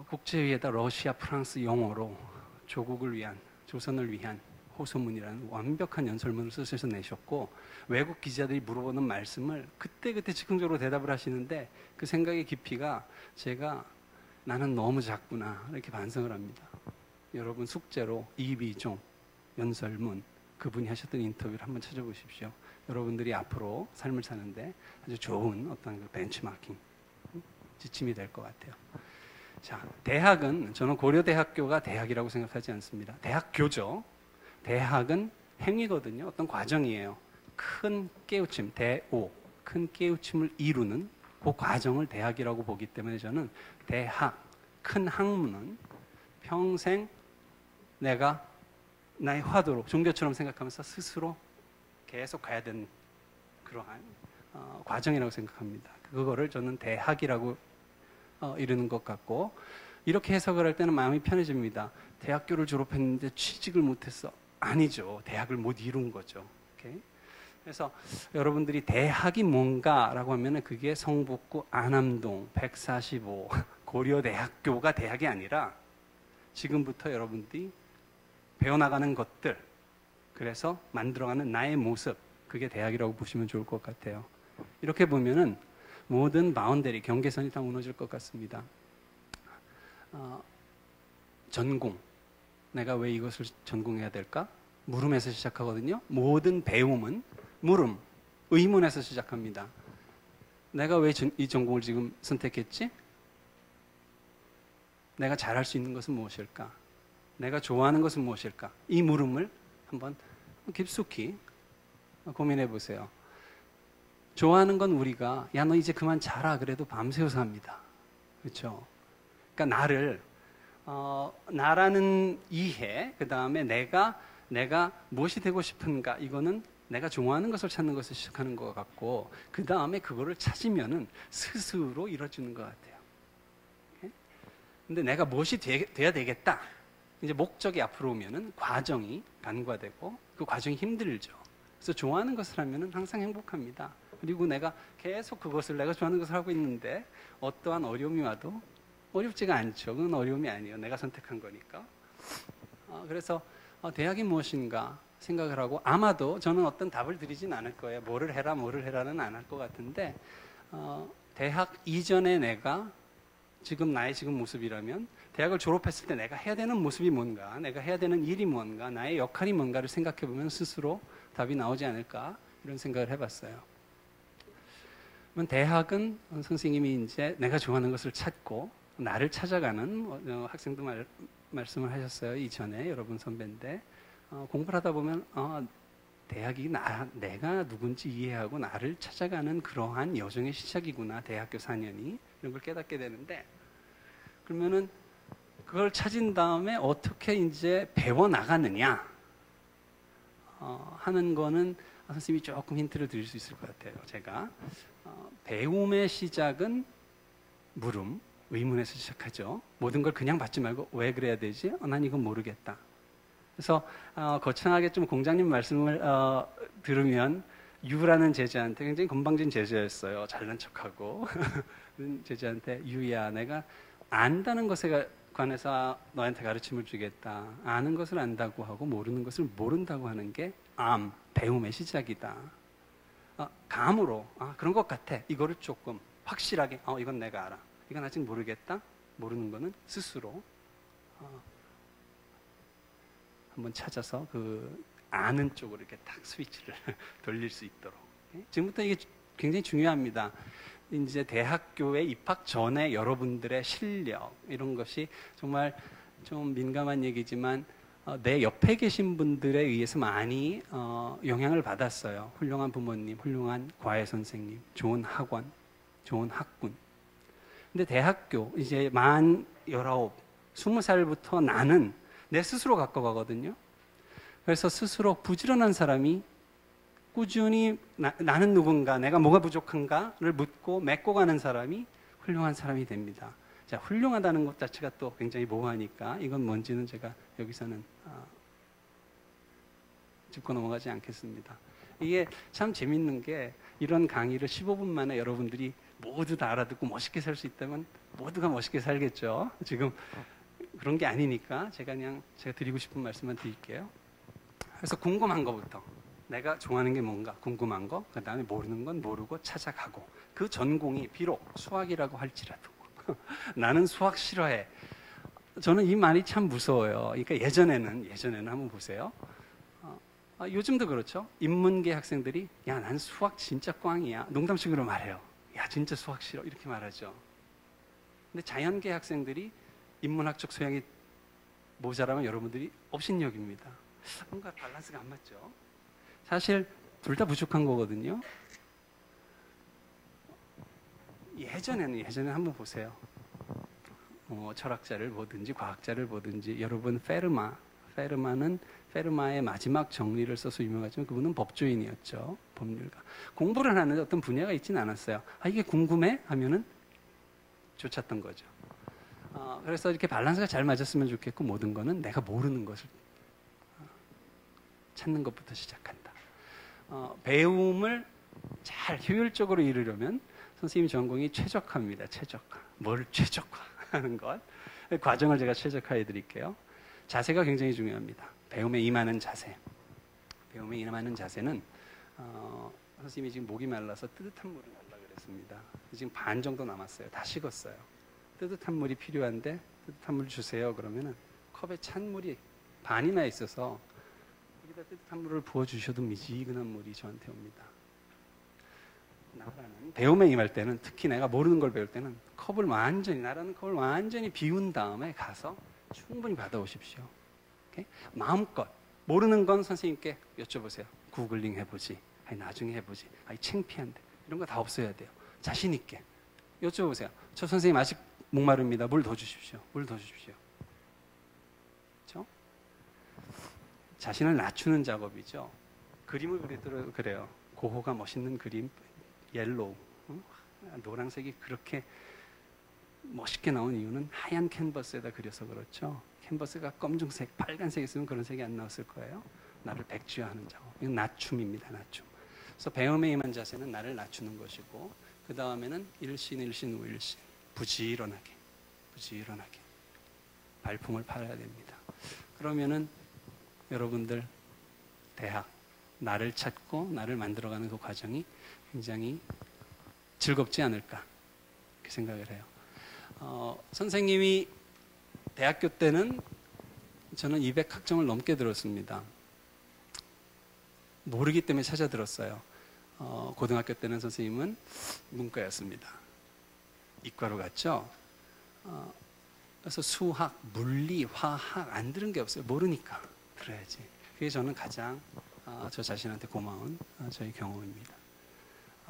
국제회의에다 러시아, 프랑스 영어로 조국을 위한, 조선을 위한 호소문이라는 완벽한 연설문을 쓰셔서 내셨고, 외국 기자들이 물어보는 말씀을 그때그때 즉흥적으로 대답을 하시는데, 그 생각의 깊이가 제가 나는 너무 작구나 이렇게 반성을 합니다. 여러분 숙제로 이휘종 연설문, 그분이 하셨던 인터뷰를 한번 찾아보십시오. 여러분들이 앞으로 삶을 사는데 아주 좋은 어떤 그 벤치마킹 지침이 될 것 같아요. 자, 대학은, 저는 고려대학교가 대학이라고 생각하지 않습니다. 대학교죠. 대학은 행위거든요. 어떤 과정이에요. 큰 깨우침, 대오, 큰 깨우침을 이루는 그 과정을 대학이라고 보기 때문에 저는 대학, 큰 학문은 평생 내가 나의 화두로 종교처럼 생각하면서 스스로 계속 가야 되는 그러한 과정이라고 생각합니다. 그거를 저는 대학이라고 이르는 것 같고, 이렇게 해석을 할 때는 마음이 편해집니다. 대학교를 졸업했는데 취직을 못했어. 아니죠. 대학을 못 이룬 거죠. 오케이? 그래서 여러분들이 대학이 뭔가라고 하면 그게 성북구 안암동 145 고려대학교가 대학이 아니라 지금부터 여러분들이 배워나가는 것들, 그래서 만들어가는 나의 모습, 그게 대학이라고 보시면 좋을 것 같아요. 이렇게 보면은 모든 바운더리, 경계선이 다 무너질 것 같습니다. 전공, 내가 왜 이것을 전공해야 될까? 물음에서 시작하거든요. 모든 배움은 물음, 의문에서 시작합니다. 내가 왜 이 전공을 지금 선택했지? 내가 잘할 수 있는 것은 무엇일까? 내가 좋아하는 것은 무엇일까? 이 물음을 한번 깊숙이 고민해 보세요. 좋아하는 건 우리가 야, 너 이제 그만 자라 그래도 밤새워서 합니다. 그렇죠? 그러니까 나라는 이해, 그 다음에 내가 무엇이 되고 싶은가, 이거는 내가 좋아하는 것을 찾는 것을 시작하는 것 같고, 그 다음에 그거를 찾으면은 스스로 이루어지는 것 같아요. 근데 내가 무엇이 돼야 되겠다. 이제 목적이 앞으로 오면은 과정이 간과되고 그 과정이 힘들죠. 그래서 좋아하는 것을 하면은 항상 행복합니다. 그리고 내가 계속 그것을 내가 좋아하는 것을 하고 있는데 어떠한 어려움이 와도 어렵지가 않죠. 그건 어려움이 아니에요. 내가 선택한 거니까. 그래서 대학이 무엇인가 생각을 하고, 아마도 저는 어떤 답을 드리진 않을 거예요. 뭐를 해라는 안 할 것 같은데, 대학 이전에 내가 나의 지금 모습이라면 대학을 졸업했을 때 내가 해야 되는 모습이 뭔가, 내가 해야 되는 일이 뭔가, 나의 역할이 뭔가를 생각해 보면 스스로 답이 나오지 않을까, 이런 생각을 해봤어요. 그러면 대학은 선생님이 이제 내가 좋아하는 것을 찾고 나를 찾아가는, 학생도 말씀을 하셨어요. 이전에 여러분 선배인데, 공부를 하다 보면 대학이 내가 누군지 이해하고 나를 찾아가는 그러한 여정의 시작이구나, 대학교 4년이. 이런 걸 깨닫게 되는데, 그러면은 그걸 찾은 다음에 어떻게 이제 배워 나가느냐 하는 거는 선생님이 조금 힌트를 드릴 수 있을 것 같아요. 제가 배움의 시작은 물음, 의문에서 시작하죠. 모든 걸 그냥 받지 말고 왜 그래야 되지? 난 이건 모르겠다. 그래서 거창하게 좀 공장님 말씀을 들으면, 유라는 제자한테 굉장히 건방진 제자였어요. 잘난 척하고 제자한테, 유야, 내가 안다는 것에 관해서 너한테 가르침을 주겠다. 아는 것을 안다고 하고 모르는 것을 모른다고 하는 게 배움의 시작이다. 감으로 그런 것 같아. 이거를 조금 확실하게 이건 내가 알아. 이건 아직 모르겠다. 모르는 거는 스스로 한번 찾아서 그 아는 쪽으로 이렇게 탁 스위치를 돌릴 수 있도록. 지금부터 이게 굉장히 중요합니다. 이제 대학교에 입학 전에 여러분들의 실력, 이런 것이 정말 좀 민감한 얘기지만 내 옆에 계신 분들에 의해서 많이 영향을 받았어요. 훌륭한 부모님, 훌륭한 과외 선생님, 좋은 학원, 좋은 학군. 근데 대학교 이제 만 19, 20살부터 나는 내 스스로 갖고 가거든요. 그래서 스스로 부지런한 사람이 꾸준히 나는 누군가, 내가 뭐가 부족한가를 묻고 맺고 가는 사람이 훌륭한 사람이 됩니다. 자, 훌륭하다는 것 자체가 또 굉장히 모호하니까 이건 뭔지는 제가 여기서는 짚고 넘어가지 않겠습니다. 이게 참 재밌는 게, 이런 강의를 15분 만에 여러분들이 모두 다 알아듣고 멋있게 살 수 있다면 모두가 멋있게 살겠죠. 지금 그런 게 아니니까 제가 드리고 싶은 말씀만 드릴게요. 그래서 궁금한 거부터, 내가 좋아하는 게 뭔가 궁금한 거, 그 다음에 모르는 건 모르고 찾아가고, 그 전공이 비록 수학이라고 할지라도 나는 수학 싫어해. 저는 이 말이 참 무서워요. 그러니까 예전에는 한번 보세요. 요즘도 그렇죠. 인문계 학생들이 야, 난 수학 진짜 꽝이야, 농담식으로 말해요. 야, 진짜 수학 싫어, 이렇게 말하죠. 근데 자연계 학생들이 인문학적 소양이 모자라면 여러분들이 업신여깁니다. 뭔가 밸런스가 안 맞죠. 사실 둘 다 부족한 거거든요. 예전에는 한번 보세요. 철학자를 보든지 과학자를 보든지, 여러분 페르마의 마지막 정리를 써서 유명하지만 그분은 법조인이었죠. 법률가. 공부를 하는데 어떤 분야가 있지는 않았어요. 이게 궁금해? 하면은 쫓았던 거죠. 그래서 이렇게 밸런스가 잘 맞았으면 좋겠고, 모든 거는 내가 모르는 것을 찾는 것부터 시작한다. 배움을 잘 효율적으로 이루려면 선생님 전공이 최적화입니다. 최적화. 뭘 최적화하는 것? 과정을 제가 최적화해 드릴게요. 자세가 굉장히 중요합니다. 배움에 임하는 자세. 배움에 임하는 자세는 선생님이 지금 목이 말라서 뜨뜻한 물을 달라고 그랬습니다. 지금 반 정도 남았어요. 다 식었어요. 뜨뜻한 물이 필요한데 뜨뜻한 물 주세요. 그러면은 컵에 찬 물이 반이나 있어서 여기다 뜨뜻한 물을 부어주셔도 미지근한 물이 저한테 옵니다. 나라는 배움에 임할 때는, 특히 내가 모르는 걸 배울 때는 나라는 컵을 완전히 비운 다음에 가서 충분히 받아오십시오. 오케이? 마음껏 모르는 건 선생님께 여쭤보세요. 구글링 해보지, 아니 나중에 해보지, 아니 창피한데, 이런 거 다 없어야 돼요. 자신 있게 여쭤보세요. 저 선생님 아직 목마릅니다. 물 더 주십시오. 물 더 주십시오. 그렇죠? 자신을 낮추는 작업이죠. 그림을 그리더라도 그래요. 고호가 멋있는 그림, 옐로우, 노란색이 그렇게 멋있게 나온 이유는 하얀 캔버스에다 그려서 그렇죠. 캔버스가 검정색, 빨간색 있으면 그런 색이 안 나왔을 거예요. 나를 백지화하는 작업. 이건 낮춤입니다. 낮춤. 그래서 배움에 임한 자세는 나를 낮추는 것이고, 그 다음에는 일신, 우일신. 부지런하게 발품을 팔아야 됩니다. 그러면은 여러분들 대학, 나를 찾고 나를 만들어가는 그 과정이 굉장히 즐겁지 않을까 그렇게 생각을 해요. 선생님이 대학교 때는 저는 200학점을 넘게 들었습니다. 모르기 때문에 찾아 들었어요. 고등학교 때는 선생님은 문과였습니다. 이과로 갔죠. 그래서 수학, 물리, 화학 안 들은 게 없어요. 모르니까 들어야지. 그게 저는 가장 저 자신한테 고마운 저희 경험입니다.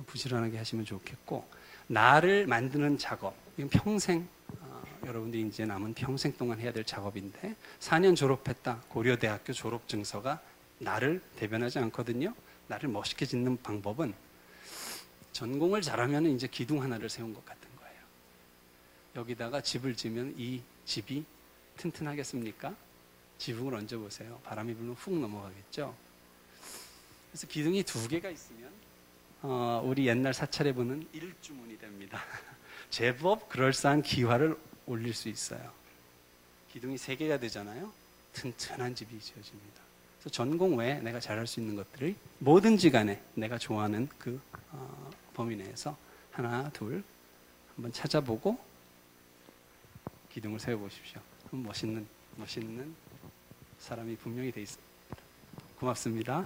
부지런하게 하시면 좋겠고, 나를 만드는 작업, 이건 평생 여러분들이 이제 남은 평생 동안 해야 될 작업인데, 4년 졸업했다, 고려대학교 졸업증서가 나를 대변하지 않거든요. 나를 멋있게 짓는 방법은 전공을 잘하면 이제 기둥 하나를 세운 것 같은 거예요. 여기다가 집을 지으면 이 집이 튼튼하겠습니까? 지붕을 얹어보세요. 바람이 불면 훅 넘어가겠죠. 그래서 기둥이 2개가 있으면 우리 옛날 사찰에 보는 일주문이 됩니다. 제법 그럴싸한 기와를 올릴 수 있어요. 기둥이 3개가 되잖아요. 튼튼한 집이 지어집니다. 그래서 전공 외에 내가 잘할 수 있는 것들이 뭐든지 간에 내가 좋아하는 그 범위 내에서 하나, 둘 한번 찾아보고 기둥을 세워보십시오. 멋있는 사람이 분명히 돼 있습니다. 고맙습니다.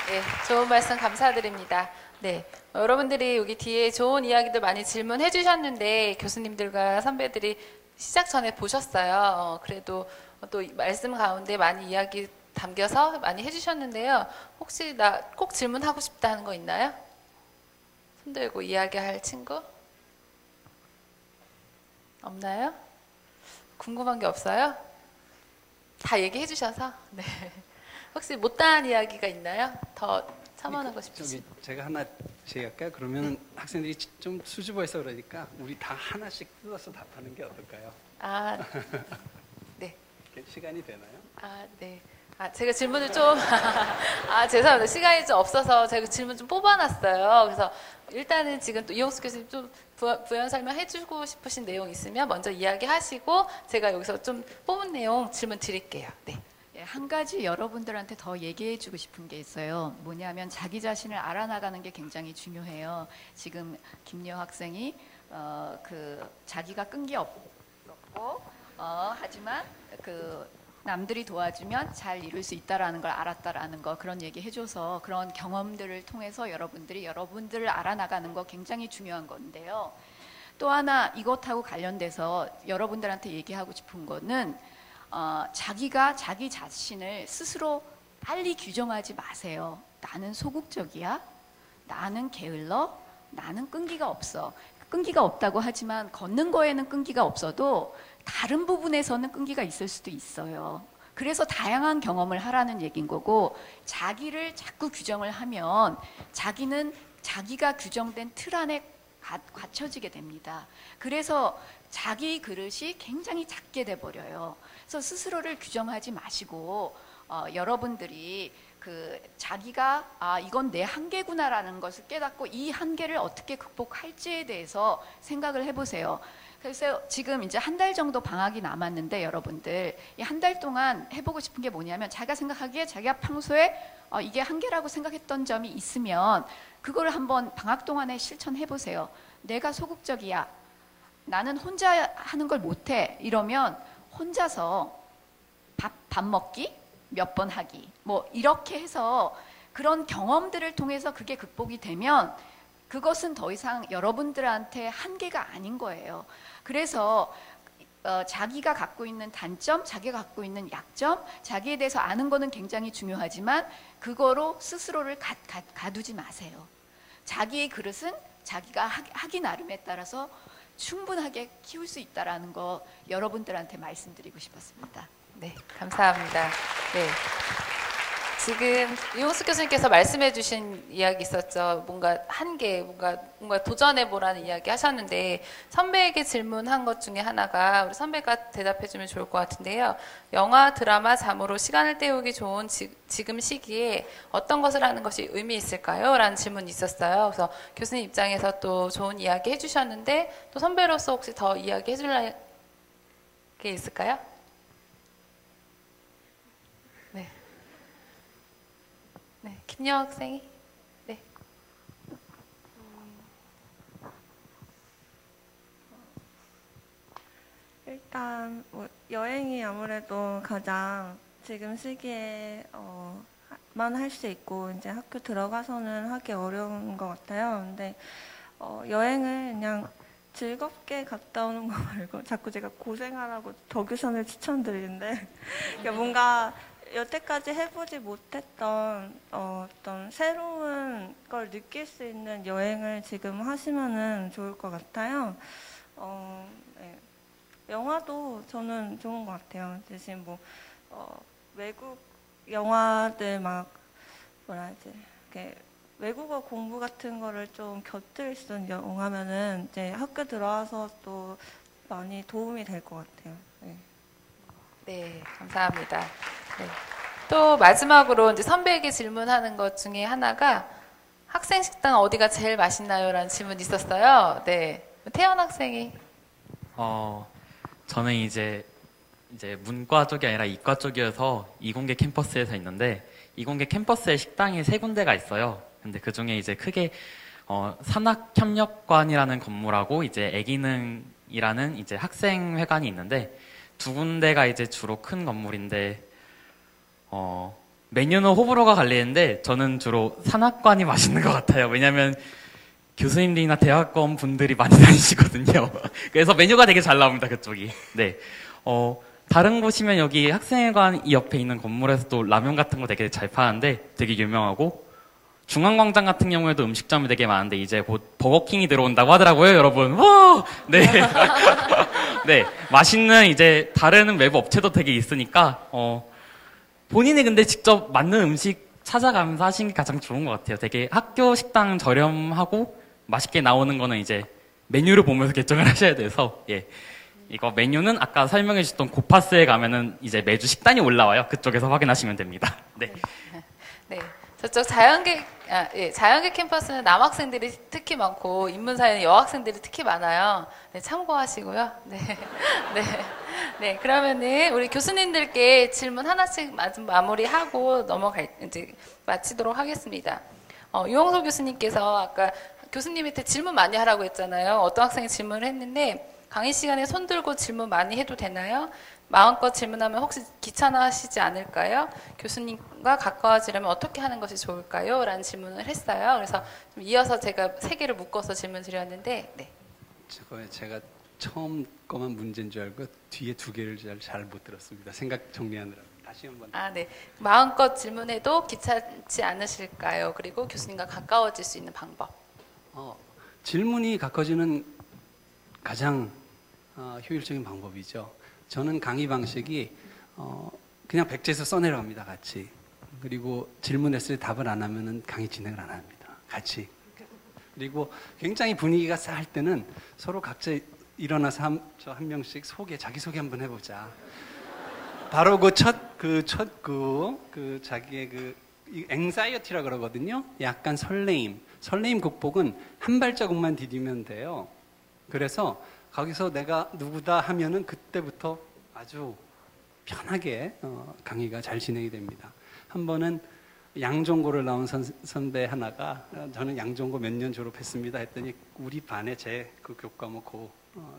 네, 좋은 말씀 감사드립니다. 네, 여러분들이 여기 뒤에 좋은 이야기들 많이 질문해 주셨는데 교수님들과 선배들이 시작 전에 보셨어요. 그래도 또 말씀 가운데 많이 이야기 담겨서 많이 해주셨는데요. 혹시 나 꼭 질문하고 싶다는 거 있나요? 손 들고 이야기할 친구? 없나요? 궁금한 게 없어요? 다 얘기해 주셔서? 네. 혹시 못다한 이야기가 있나요? 더 첨언하고 싶으신? 제가 하나 제기할까요? 그러면 학생들이 좀 수줍어해서 그러니까 우리 다 하나씩 뜯어서 답하는 게 어떨까요? 아, 네. 시간이 되나요? 아, 네. 제가 질문을 좀 죄송합니다. 시간이 좀 없어서 제가 질문 좀 뽑아놨어요. 그래서 일단은 지금 또 이용수 교수님 좀 부연 설명해 주고 싶으신 내용 있으면 먼저 이야기하시고 제가 여기서 좀 뽑은 내용 질문 드릴게요. 네. 한 가지 여러분들한테 더 얘기해 주고 싶은 게 있어요. 뭐냐면 자기 자신을 알아나가는 게 굉장히 중요해요. 지금 김여 학생이 자기가 끈기 없었고 하지만 남들이 도와주면 잘 이룰 수 있다라는 걸 알았다라는 거, 그런 얘기 해줘서 그런 경험들을 통해서 여러분들을 알아나가는 거 굉장히 중요한 건데요. 또 하나 이것하고 관련돼서 여러분들한테 얘기하고 싶은 거는 자기가 자기 자신을 스스로 빨리 규정하지 마세요. 나는 소극적이야. 나는 게을러. 나는 끈기가 없어. 끈기가 없다고 하지만 걷는 거에는 끈기가 없어도 다른 부분에서는 끈기가 있을 수도 있어요. 그래서 다양한 경험을 하라는 얘기인 거고, 자기를 자꾸 규정을 하면 자기는 자기가 규정된 틀 안에 갇혀지게 됩니다. 그래서 자기 그릇이 굉장히 작게 돼버려요. 그래서 스스로를 규정하지 마시고 여러분들이 자기가 이건 내 한계구나라는 것을 깨닫고 이 한계를 어떻게 극복할지에 대해서 생각을 해보세요. 그래서 지금 이제 한 달 정도 방학이 남았는데 여러분들 이 한 달 동안 해보고 싶은 게 뭐냐면, 자기가 생각하기에 자기가 평소에 이게 한계라고 생각했던 점이 있으면 그거를 한번 방학 동안에 실천해 보세요. 내가 소극적이야. 나는 혼자 하는 걸 못해 이러면 혼자서 밥 먹기, 몇 번 하기 뭐 이렇게 해서 그런 경험들을 통해서 그게 극복이 되면 그것은 더 이상 여러분들한테 한계가 아닌 거예요. 그래서 자기가 갖고 있는 단점, 자기가 갖고 있는 약점, 자기에 대해서 아는 거는 굉장히 중요하지만 그거로 스스로를 가두지 마세요. 자기의 그릇은 자기가 하기 나름에 따라서 충분하게 키울 수 있다는 거 여러분들한테 말씀드리고 싶었습니다. 네, 감사합니다. 네. 지금 이용숙 교수님께서 말씀해 주신 이야기 있었죠. 뭔가 한계, 뭔가 도전해 보라는 이야기 하셨는데 선배에게 질문한 것 중에 하나가 우리 선배가 대답해 주면 좋을 것 같은데요. 영화, 드라마, 잠으로 시간을 때우기 좋은 지금 시기에 어떤 것을 하는 것이 의미 있을까요? 라는 질문이 있었어요. 그래서 교수님 입장에서 또 좋은 이야기 해주셨는데 또 선배로서 혹시 더 이야기 해줄 게 있을까요? 네. 네, 김여학 학생이. 네. 일단 뭐 여행이 아무래도 가장 지금 시기에 만 할 수 있고 이제 학교 들어가서는 하기 어려운 것 같아요. 근데 여행을 그냥 즐겁게 갔다 오는 거 말고 자꾸 제가 고생하라고 덕유선을 추천드리는데 그러니까 뭔가 여태까지 해보지 못했던 어떤 새로운 걸 느낄 수 있는 여행을 지금 하시면은 좋을 것 같아요. 네. 영화도 저는 좋은 것 같아요. 대신 뭐 외국 영화들 막 뭐라 하지? 이렇게 외국어 공부 같은 거를 좀 곁들일 수 있는 영화면은 이제 학교 들어와서 또 많이 도움이 될 것 같아요. 네. 네, 감사합니다. 네. 또 마지막으로 이제 선배에게 질문하는 것 중에 하나가 학생 식당 어디가 제일 맛있나요? 라는 질문이 있었어요. 네. 태연 학생이. 저는 이제 문과 쪽이 아니라 이과 쪽이어서 이공계 캠퍼스에서 있는데 이공계 캠퍼스에 식당이 3군데가 있어요. 근데 그 중에 이제 크게 산학협력관이라는 건물하고 이제 애기능이라는 이제 학생회관이 있는데 2군데가 이제 주로 큰 건물인데 메뉴는 호불호가 갈리는데 저는 주로 산학관이 맛있는 것 같아요. 왜냐하면 교수님들이나 대학원 분들이 많이 다니시거든요. 그래서 메뉴가 되게 잘 나옵니다, 그쪽이. 네. 다른 곳이면 여기 학생회관 이 옆에 있는 건물에서 또 라면 같은 거 되게 잘 파는데 되게 유명하고 중앙광장 같은 경우에도 음식점이 되게 많은데 이제 곧 버거킹이 들어온다고 하더라고요, 여러분. 와! 네. 네. 맛있는 이제 다른 외부 업체도 되게 있으니까 본인이 근데 직접 맞는 음식 찾아가면서 하시는 게 가장 좋은 것 같아요. 되게 학교 식당 저렴하고 맛있게 나오는 거는 이제 메뉴를 보면서 결정을 하셔야 돼서, 예. 이거 메뉴는 아까 설명해 주셨던 고파스에 가면은 이제 매주 식단이 올라와요. 그쪽에서 확인하시면 됩니다. 네. 네. 저쪽 자연계 캠퍼스는 남학생들이 특히 많고 인문사회는 여학생들이 특히 많아요. 네, 참고하시고요. 네. 네. 네, 그러면은 우리 교수님들께 질문 하나씩 마무리하고 이제 마치도록 하겠습니다. 유홍석 교수님께서 아까 교수님한테 질문 많이 하라고 했잖아요. 어떤 학생이 질문을 했는데 강의 시간에 손 들고 질문 많이 해도 되나요? 마음껏 질문하면 혹시 귀찮아하시지 않을까요? 교수님과 가까워지려면 어떻게 하는 것이 좋을까요? 라는 질문을 했어요. 그래서 좀 이어서 제가 3개를 묶어서 질문 드렸는데, 네. 제가 처음 거만 문제인 줄 알고 뒤에 2개를 잘 못 들었습니다. 생각 정리하느라. 다시 한번. 네. 마음껏 질문해도 귀찮지 않으실까요? 그리고 교수님과 가까워질 수 있는 방법. 질문이 가까워지는 가장 효율적인 방법이죠. 저는 강의 방식이 그냥 백지에서 써내려갑니다. 같이. 그리고 질문했을 때 답을 안 하면은 강의 진행을 안 합니다. 같이. 그리고 굉장히 분위기가 싸할 때는 서로 각자 일어나서 한 명씩 자기소개 한번 해보자. 바로 자기의 앵사이어티라 그러거든요. 약간 설레임 극복은 한 발자국만 디디면 돼요. 그래서 거기서 내가 누구다 하면은 그때부터 아주 편하게 강의가 잘 진행이 됩니다. 한 번은 양종고를 나온 선배 하나가 저는 양종고 몇 년 졸업했습니다 했더니 우리 반에 제 그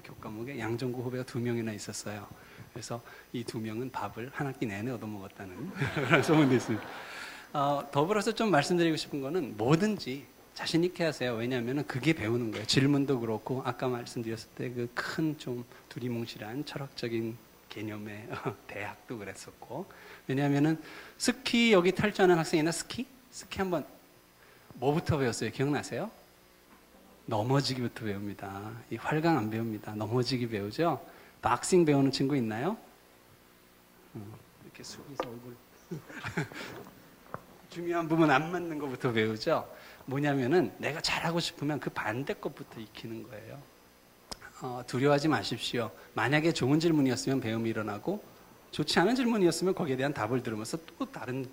교과목에 양종고 후배가 2명이나 있었어요. 그래서 이 2명은 밥을 한 학기 내내 얻어먹었다는 그런 소문도 있습니다. 더불어서 좀 말씀드리고 싶은 거는 뭐든지 자신 있게 하세요. 왜냐하면 그게 배우는 거예요. 질문도 그렇고 아까 말씀드렸을 때 그 큰 좀 두리뭉실한 철학적인 개념의 대학도 그랬었고, 왜냐하면은 스키 여기 탈 줄 아는 학생이나 스키 한번 뭐부터 배웠어요? 기억나세요? 넘어지기부터 배웁니다. 이 활강 안 배웁니다. 넘어지기 배우죠. 박싱 배우는 친구 있나요? 이렇게 숙이서 얼굴 중요한 부분 안 맞는 것부터 배우죠. 뭐냐면은 내가 잘하고 싶으면 그 반대 것부터 익히는 거예요. 두려워하지 마십시오. 만약에 좋은 질문이었으면 배움이 일어나고 좋지 않은 질문이었으면 거기에 대한 답을 들으면서 또 다른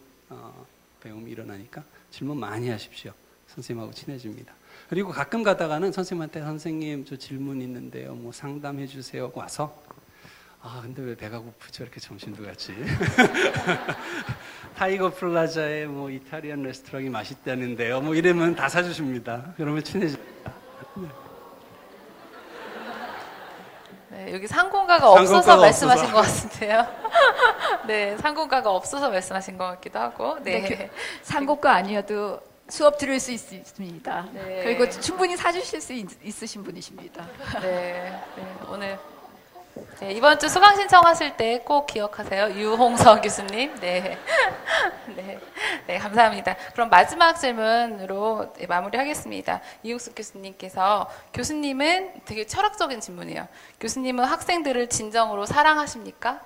배움이 일어나니까 질문 많이 하십시오. 선생님하고 친해집니다. 그리고 가끔 가다가는 선생님한테 선생님 저 질문 있는데요. 뭐 상담해 주세요. 와서 근데 왜 배가 고프죠? 이렇게 점심도 같이. 타이거 플라자에 뭐 이탈리안 레스토랑이 맛있다는데요. 뭐 이러면 다 사주십니다. 그러면 친해집니다. 네, 여기 상공가가 없어서 말씀하신 것 같은데요. 네, 상공가가 없어서 말씀하신 것 같기도 하고. 네. 상고가 아니어도 수업 들을 수 있습니다. 네. 그리고 충분히 사주실 수 있으신 분이십니다. 네, 오늘 이번 주 수강 신청하실 때 꼭 기억하세요. 유홍서 교수님. 네. 네, 감사합니다. 그럼 마지막 질문으로 마무리하겠습니다. 이육숙 교수님께서, 교수님은 되게 철학적인 질문이에요. 교수님은 학생들을 진정으로 사랑하십니까?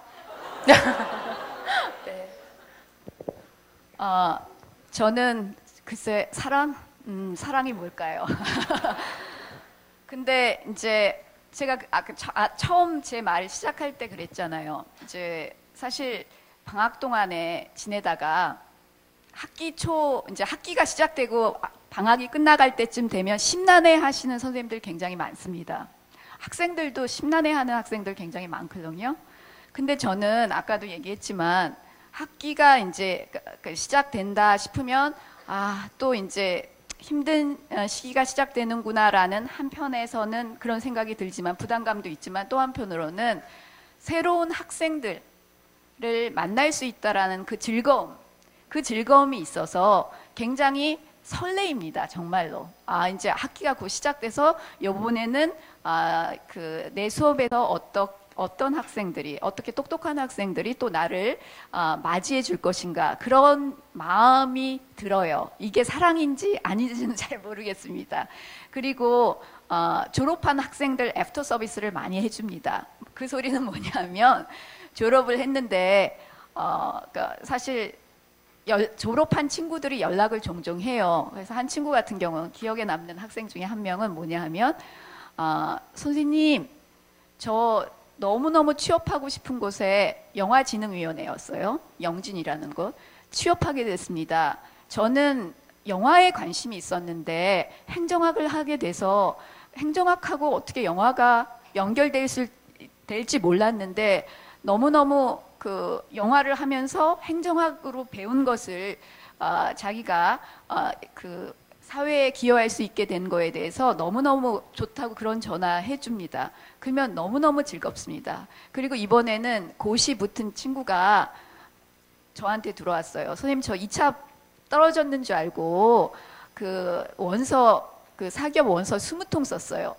네. 저는 글쎄 사랑이 뭘까요? 근데 이제 제가 처음 제 말 시작할 때 그랬잖아요. 이제 사실 방학 동안에 지내다가 학기 초 이제 학기가 시작되고 방학이 끝나갈 때쯤 되면 심란해 하시는 선생님들 굉장히 많습니다. 학생들도 심란해 하는 학생들 굉장히 많거든요. 근데 저는 아까도 얘기했지만 학기가 이제 시작된다 싶으면 또 이제 힘든 시기가 시작되는구나라는 한편에서는 그런 생각이 들지만 부담감도 있지만 또 한편으로는 새로운 학생들을 만날 수 있다라는 그 즐거움이 있어서 굉장히 설레입니다. 정말로. 이제 학기가 곧 시작돼서 이번에는 내 수업에서 어떤 학생들이, 어떻게 똑똑한 학생들이 또 나를 맞이해 줄 것인가, 그런 마음이 들어요. 이게 사랑인지 아닌지는 잘 모르겠습니다. 그리고 졸업한 학생들 애프터 서비스를 많이 해줍니다. 그 소리는 뭐냐면 졸업을 했는데 그러니까 사실 졸업한 친구들이 연락을 종종 해요. 그래서 한 친구 같은 경우는 기억에 남는 학생 중에 한 명은 뭐냐 하면 선생님 저 너무너무 취업하고 싶은 곳에 영화진흥위원회였어요. 영진이라는 곳. 취업하게 됐습니다. 저는 영화에 관심이 있었는데 행정학을 하게 돼서 행정학하고 어떻게 영화가 연결될지 몰랐는데 너무너무 그 영화를 하면서 행정학으로 배운 것을 자기가 그 사회에 기여할 수 있게 된 거에 대해서 너무너무 좋다고 그런 전화해 줍니다. 그러면 너무너무 즐겁습니다. 그리고 이번에는 고시 붙은 친구가 저한테 들어왔어요. 선생님 저 2차 떨어졌는 줄 알고 그 사기업 원서 20통 썼어요.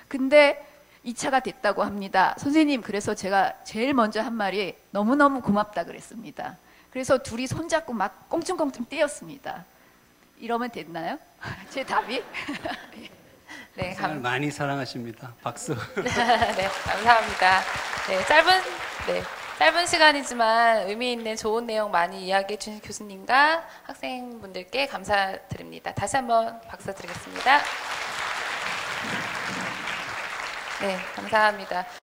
근데 2차가 됐다고 합니다. 선생님 그래서 제가 제일 먼저 한 말이 너무너무 고맙다 그랬습니다. 그래서 둘이 손잡고 막 꽁충꽁충 뛰었습니다. 이러면 됐나요? 제 답이? 네, 많이 사랑하십니다. 박수. 네, 감사합니다. 네, 짧은 시간이지만 의미 있는 좋은 내용 많이 이야기해 주신 교수님과 학생분들께 감사드립니다. 다시 한번 박수 드리겠습니다. 네, 감사합니다.